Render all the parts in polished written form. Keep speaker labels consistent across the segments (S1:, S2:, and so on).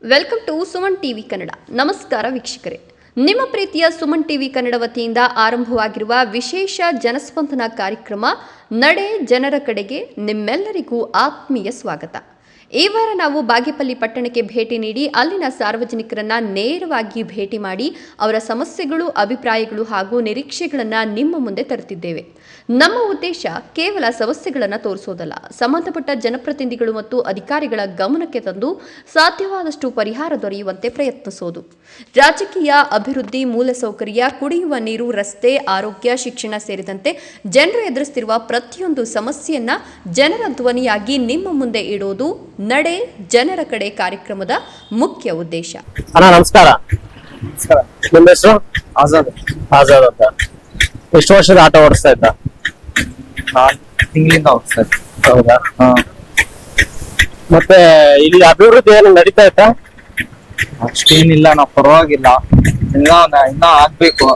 S1: Welcome to Suman TV Kannada. ನಮಸ್ಕಾರ ವೀಕ್ಷಕರೇ, ನಿಮ್ಮ ಪ್ರೀತಿಯ ಸುಮನ್ ಟಿವಿ ಕನ್ನಡ ವತಿಯಿಂದ ಆರಂಭವಾಗಿರುವ ವಿಶೇಷ ಜನಸ್ಪಂದನ ಕಾರ್ಯಕ್ರಮ ನಡೆ ಜನರ ಕಡೆಗೆ ನಿಮ್ಮೆಲ್ಲರಿಗೂ ಆತ್ಮೀಯ ಸ್ವಾಗತ. ಈ ವಾರ ನಾವು ಬಾಗೇಪಲ್ಲಿ ಪಟ್ಟಣಕ್ಕೆ ಭೇಟಿ ನೀಡಿ ಅಲ್ಲಿನ ಸಾರ್ವಜನಿಕರನ್ನ ನೇರವಾಗಿ ಭೇಟಿ ಮಾಡಿ ಅವರ ಸಮಸ್ಯೆಗಳು, ಅಭಿಪ್ರಾಯಗಳು ಹಾಗೂ ನಿರೀಕ್ಷೆಗಳನ್ನು ನಿಮ್ಮ ಮುಂದೆ ತರುತ್ತಿದ್ದೇವೆ. ನಮ್ಮ ಉದ್ದೇಶ ಕೇವಲ ಸಮಸ್ಯೆಗಳನ್ನು ತೋರಿಸೋದಲ್ಲ, ಸಂಬಂಧಪಟ್ಟ ಜನಪ್ರತಿನಿಧಿಗಳು ಮತ್ತು ಅಧಿಕಾರಿಗಳ ಗಮನಕ್ಕೆ ತಂದು ಸಾಧ್ಯವಾದಷ್ಟು ಪರಿಹಾರ ದೊರೆಯುವಂತೆ ಪ್ರಯತ್ನಿಸೋದು. ರಾಜಕೀಯ, ಅಭಿವೃದ್ಧಿ, ಮೂಲಸೌಕರ್ಯ, ಕುಡಿಯುವ ನೀರು, ರಸ್ತೆ, ಆರೋಗ್ಯ, ಶಿಕ್ಷಣ ಸೇರಿದಂತೆ ಜನರು ಎದುರಿಸುತ್ತಿರುವ ಪ್ರತಿಯೊಂದು ಸಮಸ್ಯೆಯನ್ನ ಜನರ ಧ್ವನಿಯಾಗಿ ನಿಮ್ಮ ಮುಂದೆ ಇಡೋದು ನಡೆ ಜನರ ಕಡೆ ಕಾರ್ಯಕ್ರಮದ ಮುಖ್ಯ ಉದ್ದೇಶ.
S2: ನಮಸ್ಕಾರ. ನಿಮ್ಮ ಹೆಸರು? ಆಜಾದ್ ಅಂತ. ಎಷ್ಟು ವರ್ಷದ ಆಟೋ ಓಡಿಸ್ತಾ ಇದ್ದ?
S3: ತಿಂಗಳಿಂದ ಓಡಿಸ್ತಾ ಇದ್ದ.
S2: ಹೌದಾ? ಮತ್ತೆ ಇಲ್ಲಿ ಅಭಿವೃದ್ಧಿ ಏನು ನಡೀತಾ ಇತ್ತಾ?
S3: ಅಷ್ಟೇನಿಲ್ಲ, ನಾವು ಪರವಾಗಿಲ್ಲ, ಇನ್ನ ಆಗ್ಬೇಕು.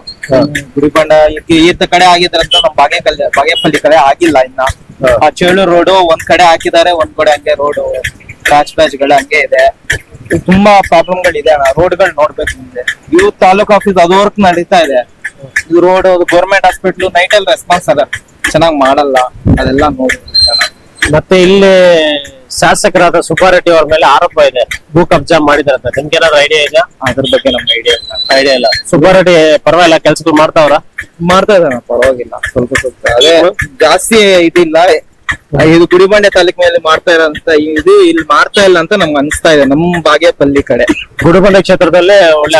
S3: ಗುಡಿಬಂಡ ಈತ ಕಡೆ ಆಗಿದ್ರಂತ ನಮ್ ಬಾಗೇಪಲ್ಲಿ ಕಡೆ ಆಗಿಲ್ಲ ಇನ್ನ. ಆ ಚೇಳೂರು ರೋಡ್ ಒಂದ್ ಕಡೆ ಹಾಕಿದ್ದಾರೆ, ಒಂದ್ ಕಡೆ ಹಂಗೆ ರೋಡ್ ಪ್ಯಾಚ್ ಗಳು ಹಂಗೆ ಇದೆ. ತುಂಬಾ ಪ್ರಾಬ್ಲಮ್ ಗಳಿದೆ ಅಣ್ಣ. ರೋಡ್ಗಳು ನೋಡ್ಬೇಕು ಮುಂದೆ. ಇವ್ ತಾಲೂಕ್ ಆಫೀಸ್ ಅದು ವರ್ಕ್ ನಡೀತಾ ಇದೆ. ಇದು ರೋಡ್ ಗೌರ್ಮೆಂಟ್ ಹಾಸ್ಪಿಟ್ಲು ನೈಟ್ ಅಲ್ಲಿ ರೆಸ್ಪಾನ್ಸ್ ಅದ ಚೆನ್ನಾಗ್ ಮಾಡಲ್ಲ, ಅದೆಲ್ಲ ನೋಡ್ಬೇಕು.
S2: ಮತ್ತೆ ಇಲ್ಲಿ ಶಾಸಕರಾದ ಸುಬ್ಬಾರೆಡ್ಡಿ ಅವ್ರ ಮೇಲೆ ಆರೋಪ ಇದೆ, ಭೂ ಕಬ್ಜಾ ಮಾಡಿದಾರಂತ. ನಿಮ್ಗೆ ಏನಾದ್ರು ಐಡಿಯಾ ಇದೆ?
S3: ಅದ್ರ ಬಗ್ಗೆ ನಮ್ಗೆ
S2: ಐಡಿಯಾ ಇಲ್ಲ. ಸುಬ್ಬಾರೆಡ್ಡಿ ಪರವಾಗಿಲ್ಲ, ಕೆಲ್ಸಗಳು ಮಾಡ್ತಾ
S3: ಇದಾರೆ, ಪರವಾಗಿಲ್ಲ. ಸ್ವಲ್ಪ ಅದೇ ಜಾಸ್ತಿ ಇದಿಲ್ಲ. ಇದು ಗುಡಿಬಂಡೆ ತಾಲೂಕ್ ಮೇಲೆ ಮಾಡ್ತಾ ಇರೋಂತ ಇದು ಇಲ್ಲಿ ಮಾಡ್ತಾ ಇಲ್ಲ ಅಂತ ನಮ್ಗೆ ಅನಿಸ್ತಾ ಇದೆ. ನಮ್ ಬಾಗೇಪಲ್ಲಿ ಕಡೆ
S2: ಗುಡಿಬಂಡೆ ಕ್ಷೇತ್ರದಲ್ಲೇ ಒಳ್ಳೆ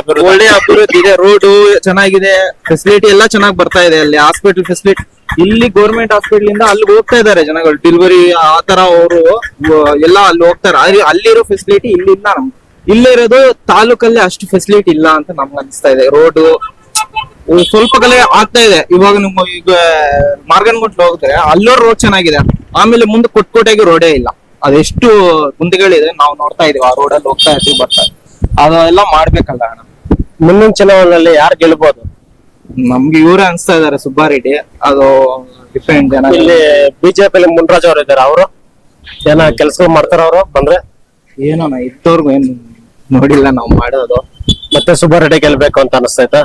S3: ಅಭಿವೃದ್ಧಿ ಇದೆ. ರೋಡ್ ಚೆನ್ನಾಗಿದೆ, ಫೆಸಿಲಿಟಿ ಎಲ್ಲ ಚೆನ್ನಾಗಿ ಬರ್ತಾ ಇದೆ. ಅಲ್ಲಿ ಹಾಸ್ಪಿಟಲ್ ಫೆಸಿಲಿಟಿ, ಇಲ್ಲಿ ಗೌರ್ಮೆಂಟ್ ಹಾಸ್ಪಿಟಲ್ ಇಂದ ಅಲ್ಲಿ ಹೋಗ್ತಾ ಇದಾರೆ ಜನಗಳು, ಡೆಲಿವರಿ ಆತರ ಅವರು ಎಲ್ಲ ಅಲ್ಲಿ ಹೋಗ್ತಾರೆ. ಅಲ್ಲಿರೋ ಫೆಸಿಲಿಟಿ ಇಲ್ಲಿಲ್ಲ. ಇಲ್ಲಿರೋದು ತಾಲೂಕಲ್ಲಿ ಅಷ್ಟು ಫೆಸಿಲಿಟಿ ಇಲ್ಲ ಅಂತ ನಮ್ಗೆ ಅನಿಸ್ತಾ ಇದೆ. ರೋಡ್ ಸ್ವಲ್ಪ ಕಲೆ ಆಗ್ತಾ ಇದೆ. ಇವಾಗ ನಿಮ್ಮ ಈಗ ಮಾರ್ಗನ್ಗುಂಟ್ಲು ಹೋಗಿದ್ರೆ ಅಲ್ಲೋರ್ ರೋಡ್ ಚೆನ್ನಾಗಿದೆ, ಆಮೇಲೆ ಮುಂದೆ ಕೊಟ್ಕೋಟೆಗೆ ರೋಡೇ ಇಲ್ಲ. ಅದೆಷ್ಟು ಗುಂಡಿಗಳಿದೆ ನಾವು ನೋಡ್ತಾ ಇದೀವಿ. ಆ ರೋಡಲ್ಲಿ ಹೋಗ್ತಾ ಇರ್ತೀವಿ, ಬರ್ತಾ ಅದೆಲ್ಲ ಮಾಡ್ಬೇಕಲ್ಲ ಅಣ್ಣ.
S2: ಮುಂದಿನ ಚುನಾವಣೆಯಲ್ಲಿ ಯಾರು ಗೆಲ್ಬಹುದು?
S3: ನಮ್ಗೆ ಇವರೇ ಅನ್ಸ್ತಾ ಇದಾರೆ, ಸುಬ್ಬಾರೆಡ್ಡಿ. ಅದು ಡಿಪೆಂಡ್.
S2: ಇಲ್ಲಿ ಬಿಜೆಪಿ ಮುನ್ರಾಜ್ ಅವರು ಇದಾರೆ, ಅವರು ಏನ ಕೆಲ್ಸ ಮಾಡ್ತಾರ? ಅವರು ಬಂದ್ರೆ
S3: ಏನೋ ಇದ್ದವ್ರಿಗೂ ಏನ್ ನೋಡಿಲ್ಲ ನಾವು ಮಾಡೋದು.
S2: ಮತ್ತೆ ಸುಬ್ಬಾರೆಡ್ಡಿ ಗೆಲ್ಬೇಕು ಅಂತ ಅನಿಸ್ತೈತಾ?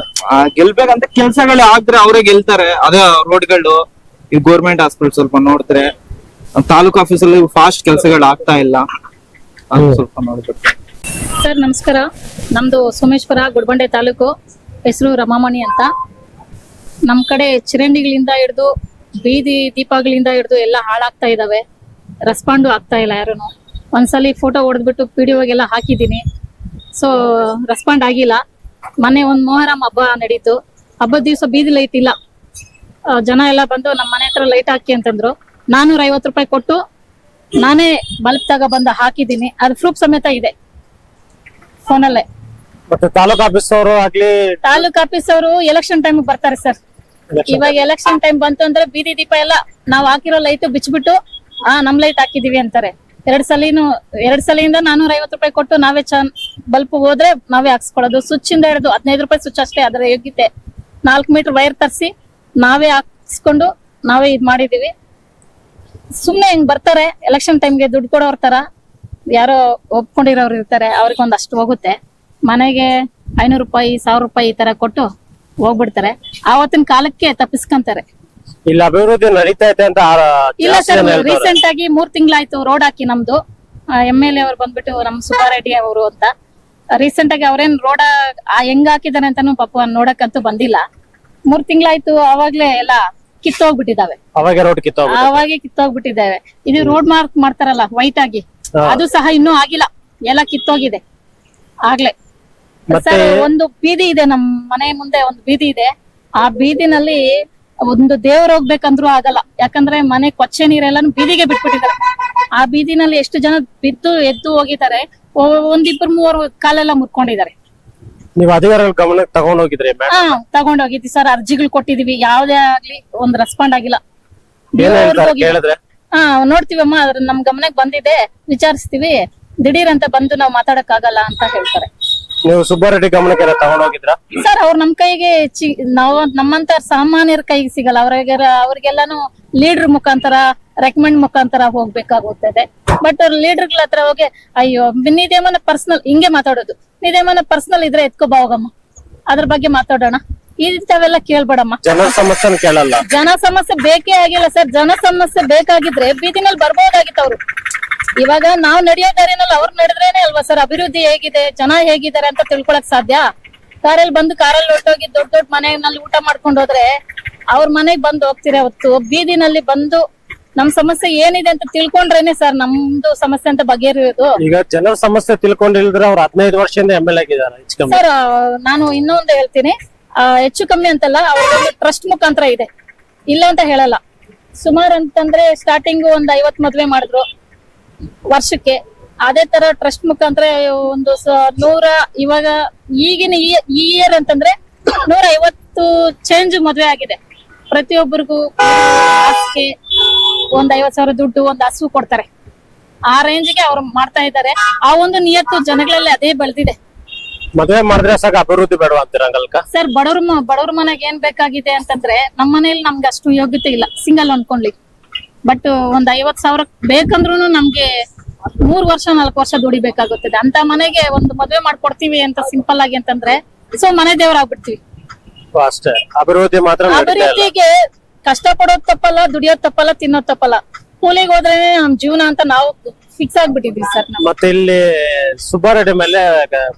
S3: ಗೆಲ್ಬೇಕಂತ ಕೆಲ್ಸಗಳು ಆದ್ರೆ ಅವರೇ ಗೆಲ್ತಾರೆ. ಅದೇ ರೋಡ್ಗಳು, ಈ ಗೌರ್ಮೆಂಟ್ ಹಾಸ್ಪಿಟಲ್ ಸ್ವಲ್ಪ ನೋಡಿದ್ರೆ, ತಾಲೂಕ್ ಆಫೀಸಲ್ಲಿ ಫಾಸ್ಟ್ ಕೆಲಸಗಳು ಆಗ್ತಾ ಇಲ್ಲ, ಅದು ಸ್ವಲ್ಪ ನೋಡ್ಬೇಕು.
S4: ಸರ್ ನಮಸ್ಕಾರ. ನಮ್ದು ಸೋಮೇಶ್ವರ, ಗುಡಿಬಂಡೆ ತಾಲೂಕು. ಹೆಸರು ರಮಾಮಣಿ ಅಂತ. ನಮ್ ಕಡೆ ಚರಂಡಿಗಳಿಂದ ಹಿಡಿದು ಬೀದಿ ದೀಪಗಳಿಂದ ಹಿಡಿದು ಎಲ್ಲ ಹಾಳಾಗ್ತಾ ಇದಾವೆ. ರೆಸ್ಪಾಂಡು ಆಗ್ತಾ ಇಲ್ಲ ಯಾರುನು. ಒಂದ್ಸಲಿ ಫೋಟೋ ಹೊಡೆದ್ಬಿಟ್ಟು PDOಗೆಲ್ಲ ಹಾಕಿದೀನಿ, ಸೊ ರೆಸ್ಪಾಂಡ್ ಆಗಿಲ್ಲ. ಮೊನ್ನೆ ಒಂದ್ ಮೊಹರಂ ಹಬ್ಬ ನಡೀತು. ಹಬ್ಬದ ದಿವಸ ಬೀದಿ ಲೈಟ್ ಇಲ್ಲ. ಜನ ಎಲ್ಲ ಬಂದು ನಮ್ಮ ಮನೆ ಹತ್ರ ಲೈಟ್ ಹಾಕಿ ಅಂತಂದ್ರು. 450 ರೂಪಾಯಿ ಕೊಟ್ಟು ನಾನೇ ಬಲ್ಬ್ ತಗ ಬಂದ ಹಾಕಿದೀನಿ. ಅದು ಪ್ರೂಫ್ ಸಮೇತ ಇದೆ ಫೋನಲ್ಲೇ.
S2: ಮತ್ತೆ ತಾಲೂಕ್ ಆಫೀಸ್ ಅವರು ಆಗ್ಲಿ,
S4: ತಾಲೂಕ್ ಆಫೀಸ್ ಅವರು ಎಲೆಕ್ಷನ್ ಟೈಮ್ ಬರ್ತಾರೆ ಸರ್. ಇವಾಗ ಎಲೆಕ್ಷನ್ ಟೈಮ್ ಬಂತು ಅಂದ್ರೆ ಬೀದಿ ದೀಪ ಎಲ್ಲ ನಾವ್ ಹಾಕಿರೋ ಲೈಟ್ ಬಿಚ್ಬಿಟ್ಟು ನಮ್ ಲೈಟ್ ಹಾಕಿದೀವಿ ಅಂತಾರೆ. ಎರಡ್ ಸಲಿಂದ 450 ರೂಪಾಯಿ ಕೊಟ್ಟು ನಾವೇ ಬಲ್ಪ್ ಹೋದ್ರೆ ನಾವೇ ಹಾಕ್ಸ್ಕೊಳ್ಳೋದು. ಸ್ವಿಚ್ ಇಂದ ಹಿಡಿದು 15 ರೂಪಾಯಿ ಸ್ವಿಚ್ ಅಷ್ಟೇ, ಅದರ ಯೋಗ್ಯತೆ. 4 ಮೀಟರ್ ವೈರ್ ತರಿಸಿ ನಾವೇ ಹಾಕ್ಸ್ಕೊಂಡು ನಾವೇ ಇದ್ ಮಾಡಿದೀವಿ. ಸುಮ್ನೆ ಹಿಂಗ್ ಬರ್ತಾರೆ ಎಲೆಕ್ಷನ್ ಟೈಮ್ಗೆ ದುಡ್ಡು ಕೊಡೋರ್ ತರ. ಯಾರೋ ಒಪ್ಕೊಂಡಿರೋರು ಇರ್ತಾರೆ, ಅವ್ರಿಗೆ ಒಂದಷ್ಟು ಹೋಗುತ್ತೆ. ಮನೆಗೆ 500 ರೂಪಾಯಿ 1000 ರೂಪಾಯಿ ಈ ತರ ಕೊಟ್ಟು ಹೋಗ್ಬಿಡ್ತಾರೆ. ಆವತ್ತಿನ ಕಾಲಕ್ಕೆ ತಪ್ಪಿಸ್ಕೊಂತಾರೆ.
S2: ಇಲ್ಲ ಅಭಿವೃದ್ಧಿ ನಡೀತಾ ಇದೆ ಅಂತ
S4: ಇಲ್ಲ ಸರ್, ರೀಸೆಂಟ್ ಆಗಿ 3 ತಿಂಗಳಾಯ್ತು ರೋಡ್ ಹಾಕಿ. ನಮ್ದು MLA ಅವ್ರು ಬಂದ್ಬಿಟ್ಟು ನಮ್ ಸುಬ್ಬಾರೆಡ್ಡಿ ಅವರು ಅಂತ, ರೀಸೆಂಟ್ ಆಗಿ ಅವ್ರೇನ್ ರೋಡ್ ಹೆಂಗ್ ಹಾಕಿದಾರೆ ಅಂತಾನು ಪಾಪ ನೋಡಕ್ಕಂತೂ ಬಂದಿಲ್ಲ. 3 ತಿಂಗಳಾಯ್ತು, ಅವಾಗ್ಲೇ ಎಲ್ಲ ಕಿತ್ತೋಗ್ಬಿಟ್ಟಿದಾವೆ. ಅವಾಗೆ ಕಿತ್ತೋಗ್ಬಿಟ್ಟಿದ್ದಾವೆ. ಇದು ರೋಡ್ ಮಾರ್ಕ್ ಮಾಡ್ತಾರಲ್ಲ ವೈಟ್ ಆಗಿ, ಅದು ಸಹ ಇನ್ನೂ ಆಗಿಲ್ಲ, ಎಲ್ಲ ಕಿತ್ತೋಗಿದೆ ಆಗ್ಲೇ. ಸರ್ ಒಂದು ಬೀದಿ ಇದೆ, ನಮ್ ಮನೆ ಮುಂದೆ ಒಂದು ಬೀದಿ ಇದೆ. ಆ ಬೀದಿನಲ್ಲಿ ಒಂದು ದೇವ್ರ ಹೋಗ್ಬೇಕಂದ್ರು ಆಗಲ್ಲ, ಯಾಕಂದ್ರೆ ಮನೆ ಕೊಚ್ಚೆ ನೀರೆಲ್ಲಾನು ಬೀದಿಗೆ ಬಿಟ್ಬಿಟ್ಟಿದ್ದಾರೆ. ಆ ಬೀದಿನಲ್ಲಿ ಎಷ್ಟು ಜನ ಬಿದ್ದು ಎದ್ದು ಹೋಗಿದ್ದಾರೆ. 1-2-3 ಕಾಲೆಲ್ಲ ಮುರ್ಕೊಂಡಿದ್ದಾರೆ.
S2: ನೀವು ಅಧಿಕಾರಿಗಳ ಗಮನಕ್ಕೆ ತಗೊಂಡೋಗಿದ್ರಿ?
S4: ತಗೊಂಡೋಗಿದ್ವಿ ಸರ್, ಅರ್ಜಿಗಳು ಕೊಟ್ಟಿದೀವಿ. ಯಾವ್ದೇ ಆಗ್ಲಿ ಒಂದ್ ರೆಸ್ಪಾಂಡ್ ಆಗಿಲ್ಲ. ನೋಡ್ತೀವಮ್ಮ, ಅದ್ರ ನಮ್ ಗಮನಕ್ಕೆ ಬಂದಿದೆ, ವಿಚಾರಿಸ್ತೀವಿ, ದಿಢೀರ್ ಅಂತ ಬಂದು ನಾವ್ ಮಾತಾಡಕ್ ಆಗಲ್ಲ ಅಂತ ಹೇಳ್ತಾರೆ.
S2: ನೀವು ಸುಬ್ಬಾರೆಡ್ಡಿ ಗಮನಕ್ಕೆ ತಗೊಂಡೋಗಿದ್ರ
S4: ಸರ್? ಅವ್ರ ನಮ್ ಕೈಗೆ ನಾವು ನಮ್ಮಂತ ಸಾಮಾನ್ಯರ ಕೈಗೆ ಸಿಗಲ್ಲ. ಅವ್ರಿಗೆಲ್ಲಾನು ಲೀಡರ್ ಮುಖಾಂತರ ರೆಕಮೆಂಡ್ ಮುಖಾಂತರ ಹೋಗ್ಬೇಕಾಗುತ್ತದೆ. ಬಟ್ ಲೀಡರ್ಗಳ ಹತ್ರ ಹೋಗಿ ಅಯ್ಯೋ ನೀದೇಮನ್ನ ಪರ್ಸನಲ್ ಹಿಂಗೆ ಮಾತಾಡೋದು, ನೀದೇಮನ್ನ ಪರ್ಸನಲ್ ಇದ್ರೆ ಎತ್ಕೋಬಾ ಹೋಗಮ್ಮ, ಅದ್ರ ಬಗ್ಗೆ ಮಾತಾಡೋಣ, ಇಂಥವೆಲ್ಲ ಕೇಳ್ಬೇಡಮ್ಮ.
S2: ಜನರ ಸಮಸ್ಯೆ ಕೇಳಲ್ಲ.
S4: ಜನ ಸಮಸ್ಯೆ ಬೇಕೇ ಆಗಿಲ್ಲ ಸರ್. ಜನ ಸಮಸ್ಯೆ ಬೇಕಾಗಿದ್ರೆ ಬೀದಿನಲ್ಲಿ ಬರ್ಬೋದಾಗಿತ್ತು ಅವ್ರು. ಇವಾಗ ನಾವ್ ನಡೆಯೋ ದಾರಿನಲ್ಲಿ ಅವ್ರು ನಡೆದ್ರೇನೆ ಅಲ್ವಾ ಸರ್ ಅಭಿವೃದ್ಧಿ ಹೇಗಿದೆ, ಜನ ಹೇಗಿದ್ದಾರೆ ಅಂತ ತಿಳ್ಕೊಳಕ್ ಸಾಧ್ಯ. ಕಾರಲ್ಲಿ ಹೊರಟೋಗಿ ದೊಡ್ಡ ದೊಡ್ಡ ಮನೆಯಲ್ಲಿ ಊಟ ಮಾಡ್ಕೊಂಡು ಹೋದ್ರೆ ಅವ್ರ ಮನೆಗ್ ಬಂದು ಹೋಗ್ತೀರಾ ಹೊತ್ತು ಬೀದಿನಲ್ಲಿ ಬಂದು ನಮ್ ಸಮಸ್ಯೆ ಏನಿದೆ ಅಂತ ತಿಳ್ಕೊಂಡ್ರೇನೆ ಸರ್ ನಮ್ದು ಸಮಸ್ಯೆ ಅಂತ ಬಗೆಹರಿಯೋದು.
S2: ಈಗ ಜನರ ಸಮಸ್ಯೆ ತಿಳ್ಕೊಂಡಿಲ್ದ್ರೆ ಅವ್ರು 15 ವರ್ಷದಿಂದ MLA ಆಗಿದ್ದಾರೆ.
S4: ಸರ್ ನಾನು ಇನ್ನೊಂದು ಹೇಳ್ತೀನಿ, ಹೆಚ್ಚು ಕಮ್ಮಿ ಅಂತಲ್ಲ, ಅವ್ರೊಂದು ಟ್ರಸ್ಟ್ ಮುಖಾಂತರ ಇದೆ, ಇಲ್ಲ ಅಂತ ಹೇಳಲ್ಲ. ಸುಮಾರು ಅಂತಂದ್ರೆ ಸ್ಟಾರ್ಟಿಂಗ್ ಒಂದ್ 50 ಮದ್ವೆ ಮಾಡಿದ್ರು ವರ್ಷಕ್ಕೆ. ಅದೇ ತರ ಟ್ರಸ್ಟ್ ಮುಖಾಂತರ ಒಂದು 100 ಇವಾಗ ಈಗಿನ ಈ ಇಯರ್ ಅಂತಂದ್ರೆ 150 ಚೇಂಜ್ ಮದ್ವೆ ಆಗಿದೆ. ಪ್ರತಿಯೊಬ್ಬರಿಗೂ ಹಾಸಿಗೆ, ಒಂದ್ 50,000 ದುಡ್ಡು, ಒಂದ್ ಹಸು ಕೊಡ್ತಾರೆ. ಆ ರೇಂಜ್ಗೆ ಅವ್ರು ಮಾಡ್ತಾ ಇದ್ದಾರೆ. ಆ ಒಂದು ನಿಯತ್ತು ಜನಗಳಲ್ಲಿ ಅದೇ ಬೆಳೆದಿದೆ.
S2: ಮದ್ವೆ ಮಾಡಿದ್ರೆ ಸಾಕು, ಅಭಿವೃದ್ಧಿ ಬೇಡವಾ ಅಂತೀರಂಗಲ್ಕ?
S4: ಸರ್ ಬಡವ್ರ ಮನೆಗೆ ಏನ್ ಬೇಕಾಗಿದೆ ಅಂತಂದ್ರೆ ನಮ್ಮ ಮನೇಲಿ ನಮ್ಗೆ ಅಷ್ಟು ಯೋಗ್ಯತೆ ಇಲ್ಲ, ಸಿಂಗಲ್ ಅನ್ಕೊಂಡ್ಲಿ. ಬಟ್ ಒಂದ್ 50,000 ಬೇಕಂದ್ರೂ ನಮ್ಗೆ 3 ವರ್ಷ 4 ವರ್ಷ ದುಡಿಬೇಕಾಗುತ್ತದೆ. ಅಂತ ಮನೆಗೆ ಒಂದು ಮದ್ವೆ ಮಾಡ್ಕೊಡ್ತೀವಿ ಅಂತ ಸಿಂಪಲ್ ಆಗಿ ಅಂತಂದ್ರೆ ಸೊ ಮನೆ ದೇವರಾಗ್ಬಿಡ್ತೀವಿ
S2: ಅಷ್ಟೇ. ಅಭಿವೃದ್ಧಿ ಮಾತ್ರ
S4: ಅಭಿವೃದ್ಧಿಗೆ ಕಷ್ಟ ಪಡೋದ್ ತಪ್ಪಲ್ಲ, ದುಡಿಯೋದ್ ತಪ್ಪಲ್ಲ, ತಿನ್ನೋದ್ ತಪ್ಪಲ್ಲ. ಕೂಲಿಗೆ ಹೋದ್ರೆ ನಮ್ ಜೀವನ ಅಂತ ನಾವು ಫಿಕ್ಸ್ ಆಗ್ಬಿಟ್ಟಿದ್ವಿ ಸರ್.
S2: ಮತ್ತೆ ಇಲ್ಲಿ ಸುಬ್ಬಾರೆಡ್ಡಿ ಮೇಲೆ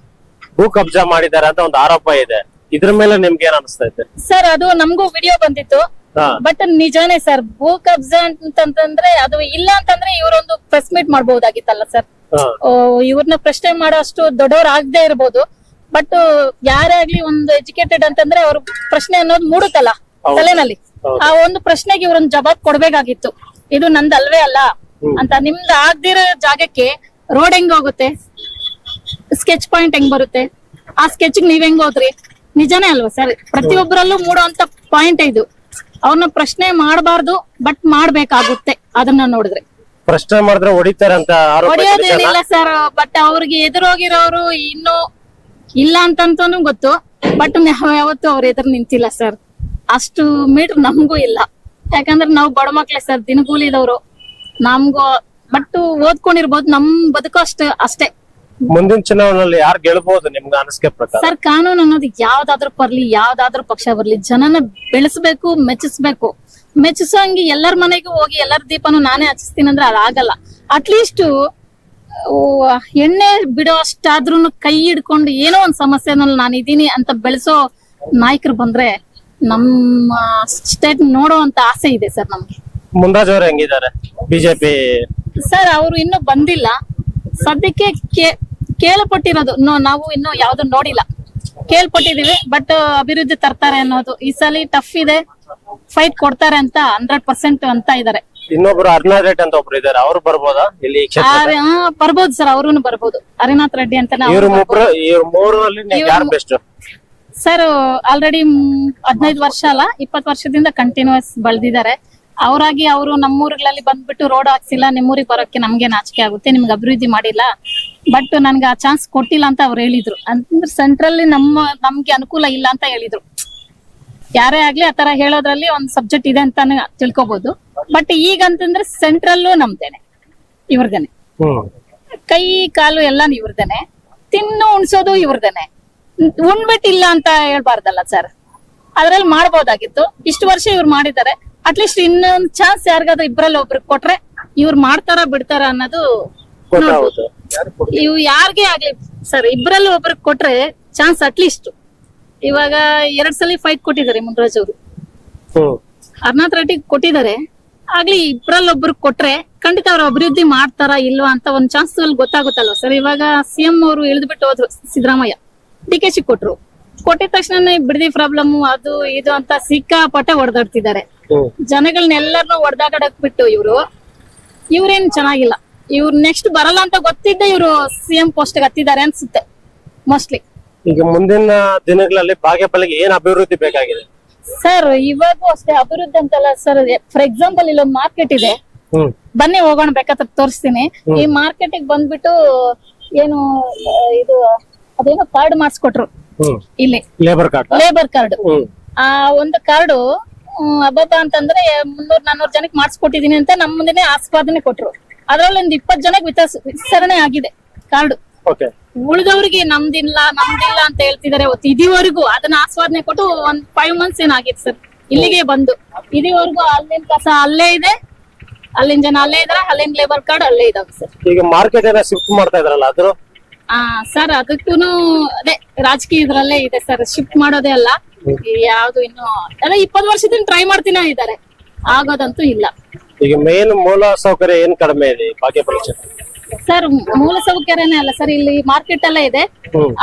S2: ಭೂ ಕಬ್ಜಾ ಮಾಡಿದ್ದಾರೆ ಅಂತ ಒಂದು ಆರೋಪ ಇದೆ. ಇದ್ರ ಮೇಲೆ ನಿಮ್ಗೆ ಏನ್ ಅನಿಸ್ತೈತೆ
S4: ಸರ್? ಅದು ನಮಗೂ ವಿಡಿಯೋ ಬಂದಿತ್ತು, ಬಟ್ ನಿಜಾನೇ ಸರ್. ಭೂ ಕಬ್ಜಾ ಅಂತಂದ್ರೆ ಅದು ಇಲ್ಲ ಅಂತಂದ್ರೆ ಇವರೊಂದು ಪ್ರೆಸ್ ಮೀಟ್ ಮಾಡಬಹುದಾಗಿತ್ತಲ್ಲ ಸರ್. ಇವ್ರನ್ನ ಪ್ರಶ್ನೆ ಮಾಡೋ ಅಷ್ಟು ದೊಡ್ಡವ್ರು ಆಗದೆ ಇರ್ಬೋದು, ಬಟ್ ಯಾರೇ ಆಗ್ಲಿ ಒಂದು ಎಜುಕೇಟೆಡ್ ಅಂತಂದ್ರೆ ಅವ್ರ ಪ್ರಶ್ನೆ ಅನ್ನೋದು ಮೂಡುತ್ತಲ್ಲ ತಲೆನಲ್ಲಿ. ಆ ಒಂದು ಪ್ರಶ್ನೆಗೆ ಇವ್ರೊಂದು ಜವಾಬ್ ಕೊಡ್ಬೇಕಾಗಿತ್ತು. ಇದು ನಂದ್ ಅಲ್ವೇ ಅಲ್ಲ ಅಂತ. ನಿಮ್ದು ಆಗ್ದಿರೋ ಜಾಗಕ್ಕೆ ರೋಡ್ ಹೆಂಗ್ ಹೋಗುತ್ತೆ, ಸ್ಕೆಚ್ ಪಾಯಿಂಟ್ ಹೆಂಗ್ ಬರುತ್ತೆ, ಆ ಸ್ಕೆಚ್ ನೀವ್ ಹೆಂಗ್ ಹೋದ್ರಿ? ನಿಜಾನೇ ಅಲ್ವಾ ಸರ್? ಪ್ರತಿಯೊಬ್ಬರಲ್ಲೂ ಮೂಡುವಂತ ಪಾಯಿಂಟ್ ಇದು. ಅವ್ರನ್ನ ಪ್ರಶ್ನೆ ಮಾಡಬಾರ್ದು, ಬಟ್ ಮಾಡ್ಬೇಕಾಗುತ್ತೆ. ಅದನ್ನ ನೋಡಿದ್ರೆ
S2: ಪ್ರಶ್ನೆ ಮಾಡಿದ್ರೆ ಹೊಡಿತಾರೆ ಅಂತ
S4: ಹೊಡೆಯೋದೇನಿಲ್ಲ ಸರ್. ಬಟ್ ಅವ್ರಿಗೆ ಎದುರೋಗಿರೋರು ಇನ್ನು ಇಲ್ಲ ಅಂತಂತಾನು ಗೊತ್ತು, ಬಟ್ ಯಾವತ್ತು ಅವ್ರ ಎದುರು ನಿಂತಿಲ್ಲ ಸರ್. ಅಷ್ಟು ಮೀಟರ್ ನಮಗೂ ಇಲ್ಲ, ಯಾಕಂದ್ರೆ ನಾವು ಬಡ ಮಕ್ಳೇ ಸರ್, ದಿನಗೂಲಿದವ್ರು. ನಮ್ಗೂ ಬಟ್ ಓದ್ಕೊಂಡಿರ್ಬೋದು, ನಮ್ ಬದುಕು ಅಷ್ಟೇ.
S2: ಮುಂದಿನ ಚುನಾವಣೆಯಲ್ಲಿ ಯಾರು ಗೆಲ್ಬಹುದು ನಿಮ್ಗೆ ಅನಿಸಿಕೆ ಪ್ರಕಾರ?
S4: ಸರ್ ಕಾನೂನು ಅನ್ನೋದು ಯಾವ್ದಾದ್ರು ಬರ್ಲಿ, ಯಾವ್ದಾದ್ರು ಪಕ್ಷ ಬರ್ಲಿ, ಜನನ ಬೆಳೆಸ್ಬೇಕು, ಮೆಚ್ಚಿಸ್ಬೇಕು. ಮೆಚ್ಚಿಸಂಗಿ ಎಲ್ಲರ ಮನೆಗೂ ಹೋಗಿ ಎಲ್ಲರ ದೀಪನು ನಾನೇ ಹಚ್ಚಿಸ್ತೀನಿ ಅಂದ್ರೆ ಅದಾಗಲ್ಲ. ಅಟ್ಲೀಸ್ಟ್ ಎಣ್ಣೆ ಬಿಡೋ ಅಷ್ಟಾದ್ರೂ ಕೈ ಹಿಡ್ಕೊಂಡು ಏನೋ ಒಂದ್ ಸಮಸ್ಯೆನಲ್ಲಿ ನಾನು ಇದೀನಿ ಅಂತ ಬೆಳೆಸೋ ನಾಯಕರು ಬಂದ್ರೆ ನಮ್ಮ ಸ್ಟೇಟ್ ನೋಡೋ ಅಂತ ಆಸೆ ಇದೆ ಸರ್ ನಮ್ಗೆ.
S2: ಮುಂದಾಜ್ ಅವ್ರು ಹೆಂಗಿದ್ದಾರೆ ಬಿಜೆಪಿ?
S4: ಸರ್ ಅವರು ಇನ್ನೂ ಬಂದಿಲ್ಲ ಸದ್ಯಕ್ಕೆ. ಕೇಳಪಟ್ಟಿರೋದು ನಾವು ಇನ್ನು ಯಾವ್ದು ನೋಡಿಲ್ಲ, ಕೇಳ್ಪಟ್ಟಿದೀವಿ. ಬಟ್ ಅಭಿವೃದ್ಧಿ ತರ್ತಾರೆ ಅನ್ನೋದು ಈ ಸಲ ಟಫ್ ಇದೆ, ಫೈಟ್ ಕೊಡ್ತಾರೆ ಅಂತ 100% ಅಂತ ಇದಾರೆ.
S2: ಇನ್ನೊಬ್ರು ಹರಿನಾಥ್ ರೆಡ್ಡಿ ಅಂತ ಒಬ್ರು ಇದಾರೆ, ಅವ್ರು ಬರ್ಬೋದಾ ಇಲ್ಲಿ?
S4: ಬರ್ಬೋದು ಸರ್, ಅವ್ರೂ ಬರ್ಬೋದು. ಹರಿನಾಥ್ ರೆಡ್ಡಿ ಅಂತ
S2: ಯಾರು ಬೆಸ್ಟ್
S4: ಸರ್? ಆಲ್ರೆಡಿ 15 ವರ್ಷ ಅಲ್ಲ 20 ವರ್ಷದಿಂದ ಕಂಟಿನ್ಯೂಸ್ ಬೆಳೆದಿದ್ದಾರೆ. ಅವರಾಗಿ ಅವರು ನಮ್ಮೂರುಗಳಲ್ಲಿ ಬಂದ್ಬಿಟ್ಟು ರೋಡ್ ಹಾಕ್ಸಿಲ್ಲ, ನಿಮ್ಮೂರಿಗೆ ಬರೋಕೆ ನಮ್ಗೆ ನಾಚಿಕೆ ಆಗುತ್ತೆ, ನಿಮ್ಗೆ ಅಭಿವೃದ್ಧಿ ಮಾಡಿಲ್ಲ, ಬಟ್ ನನ್ಗೆ ಆ ಚಾನ್ಸ್ ಕೊಟ್ಟಿಲ್ಲ ಅಂತ ಅವ್ರು ಹೇಳಿದ್ರು. ಅಂತಂದ್ರೆ ಸೆಂಟ್ರಲ್ ನಮ್ಗೆ ಅನುಕೂಲ ಇಲ್ಲ ಅಂತ ಹೇಳಿದ್ರು. ಯಾರೇ ಆಗ್ಲಿ ಆತರ ಹೇಳೋದ್ರಲ್ಲಿ ಒಂದ್ ಸಬ್ಜೆಕ್ಟ್ ಇದೆ ಅಂತ ತಿಳ್ಕೊಬಹುದು. ಬಟ್ ಈಗ ಅಂತಂದ್ರೆ ಸೆಂಟ್ರಲ್ಲೂ ನಮ್ದೇನೆ, ಇವ್ರದೇನೆ, ಕೈ ಕಾಲು ಎಲ್ಲ ಇವ್ರದೇನೆ, ತಿನ್ನು ಉಣ್ಸೋದು ಇವ್ರದೇನೆ. ಉಣ್ಬಿಟ್ಟಿಲ್ಲ ಅಂತ ಹೇಳ್ಬಾರ್ದಲ್ಲ ಸರ್, ಅದ್ರಲ್ಲಿ ಮಾಡ್ಬೋದಾಗಿತ್ತು. ಇಷ್ಟು ವರ್ಷ ಇವ್ರು ಮಾಡಿದ್ದಾರೆ. ಅಟ್ಲೀಸ್ಟ್ ಇನ್ನೊಂದ್ ಚಾನ್ಸ್ ಯಾರಿಗಾದ್ರೂ ಇಬ್ರಲ್ಲಿ ಒಬ್ರಿಗೆ ಕೊಟ್ರೆ ಇವ್ರು ಮಾಡ್ತಾರ ಬಿಡ್ತಾರ ಅನ್ನೋದು ನೋಡ್ಬೋದು. ಇವ್ ಯಾರಿಗೇ ಆಗ್ಲಿ ಸರ್, ಇಬ್ರಲ್ಲಿ ಒಬ್ರಿಗೆ ಕೊಟ್ರೆ ಚಾನ್ಸ್ ಅಟ್ಲೀಸ್ಟ್. ಇವಾಗ 2 ಸಲ ಫೈಟ್ ಕೊಟ್ಟಿದ್ದಾರೆ ಮುನ್ರಾಜ್ ಅವರು, ಹರಿನಾಥ್ ರೆಡ್ಡಿ ಕೊಟ್ಟಿದ್ದಾರೆ. ಆಗ್ಲಿ ಇಬ್ರಲ್ಲಿ ಒಬ್ರಿಗೆ ಕೊಟ್ರೆ ಖಂಡಿತ ಅವ್ರ ಅಭಿವೃದ್ಧಿ ಮಾಡ್ತಾರ ಇಲ್ವಾ ಅಂತ ಒಂದ್ ಚಾನ್ಸ್ ಅಲ್ಲಿ ಗೊತ್ತಾಗುತ್ತಲ್ವ ಸರ್. ಇವಾಗ CM ಅವರು ಇಳಿದ್ಬಿಟ್ಟು ಹೋದ್ರು, ಸಿದ್ದರಾಮಯ್ಯ DKC ಕೊಟ್ರು. ಕೊಟ್ಟಿದ ತಕ್ಷಣ ಬಿಡದಿ ಪ್ರಾಬ್ಲಮ್ ಅದು ಇದು ಅಂತ ಸಿಕ್ಕಾಪಟ್ಟೆ ಹೊಡೆದಾಡ್ತಿದ್ದಾರೆ. ಜನಗಳನ್ನೆಲ್ಲರನ್ನೂ ಹೊಡೆದಾಡಕ್ ಬಿಟ್ಟು ಇವ್ರೇನ್ ಚೆನ್ನಾಗಿಲ್ಲ. ಇವ್ರು ನೆಕ್ಸ್ಟ್ ಬರಲ್ಲ ಅಂತ ಗೊತ್ತಿದ್ದೆ ಇವ್ರು CM ಪೋಸ್ಟ್ ಹತ್ತಿದ್ದಾರೆ ಅನ್ಸುತ್ತೆ ಮೋಸ್ಟ್ಲಿ.
S2: ಈಗ ಮುಂದಿನ ದಿನಗಳಲ್ಲಿ ಬಾಗೇಪಲ್ಲಿಗೆ ಏನ್ ಅಭಿವೃದ್ಧಿ ಬೇಕಾಗಿದೆ
S4: ಸರ್? ಇವಾಗೂ ಅಷ್ಟೇ ಅಭಿವೃದ್ಧಿ ಅಂತಲ್ಲ ಸರ್. ಫಾರ್ ಎಕ್ಸಾಂಪಲ್ ಇಲ್ಲೊಂದು ಮಾರ್ಕೆಟ್ ಇದೆ, ಬನ್ನಿ ಹೋಗೋಣ, ಬೇಕಾದ್ರೆ ತೋರಿಸ್ತೀನಿ. ಈ ಮಾರ್ಕೆಟ್ ಬಂದ್ಬಿಟ್ಟು ಏನು ಇದು ಅದೇನೋ ಕಾರ್ಡ್ ಮಾಡಿಸ್ಕೊಟ್ರು ಇಲ್ಲಿ, ಲೇಬರ್ ಕಾರ್ಡ್. ಆ ಒಂದು ಕಾರ್ಡು ಅಬ್ಬಬ್ಬ ಅಂತಂದ್ರೆ 300-400 ಜನಕ್ಕೆ ಮಾಡಿಸ್ಕೊಟ್ಟಿದೀನಿ ಅಂತ ನಮ್ಮ ಮುಂದೆನೆ ಆಸ್ವಾದನೆ ಕೊಟ್ರು. ಅದ್ರಲ್ಲಿ ಒಂದು 20 ಜನಕ್ಕೆ ವಿತರಣೆ ಆಗಿದೆ ಕಾರ್ಡ್.
S2: ಓಕೆ.
S4: ಉಳಿದವ್ರಿಗೆ ನಮ್ದಿಲ್ಲ ಅಂತ ಹೇಳ್ತಿದಾರೆ. ಇದುವರೆಗೂ ಅದನ್ನ ಆಸ್ವಾದನೆ ಕೊಟ್ಟು ಒಂದ್ 5 ಮಂತ್ಸ್ ಏನಾಗಿತ್ತು ಸರ್ ಇಲ್ಲಿಗೆ ಬಂದು. ಇದುವರೆಗೂ ಅಲ್ಲಿನ ಕಸ ಅಲ್ಲೇ ಇದೆ, ಅಲ್ಲಿನ ಜನ ಅಲ್ಲೇ ಇದಾರೆ, ಅಲ್ಲಿನ ಲೇಬರ್ ಕಾರ್ಡ್ ಅಲ್ಲೇ ಇದಾವೆ ಸರ್.
S2: ಈಗ ಮಾರ್ಕೆಟ್ ಏನೋ ಶಿಫ್ಟ್ ಮಾಡ್ತಾ ಇದ್ರಲ್ಲ ಅದ್ರ
S4: ಸರ್ ಅದಕ್ಕೂನು ಅದೇ ರಾಜಕೀಯ ಇದ್ರಲ್ಲೇ ಇದೆ ಸರ್. ಶಿಫ್ಟ್ ಮಾಡೋದೇ ಅಲ್ಲ, ಯಾವ್ದು ಇನ್ನು ಅಲ್ಲ 20 ವರ್ಷದಿಂದ ಟ್ರೈ ಮಾಡ್ತೀನ ಇದಾರೆ, ಆಗೋದಂತೂ ಇಲ್ಲ.
S2: ಈಗ ಮೇನ್ ಮೂಲ ಸೌಕರ್ಯ ಏನ್ ಕಡಿಮೆ ಇದೆ ಬಾಗೇಪಲ್ಲಿ ಕ್ಷೇತ್ರ?
S4: ಸರ್ ಮೂಲ ಸೌಕರ್ಯನೇ ಅಲ್ಲ ಸರ್, ಇಲ್ಲಿ ಮಾರ್ಕೆಟ್ ಎಲ್ಲ ಇದೆ.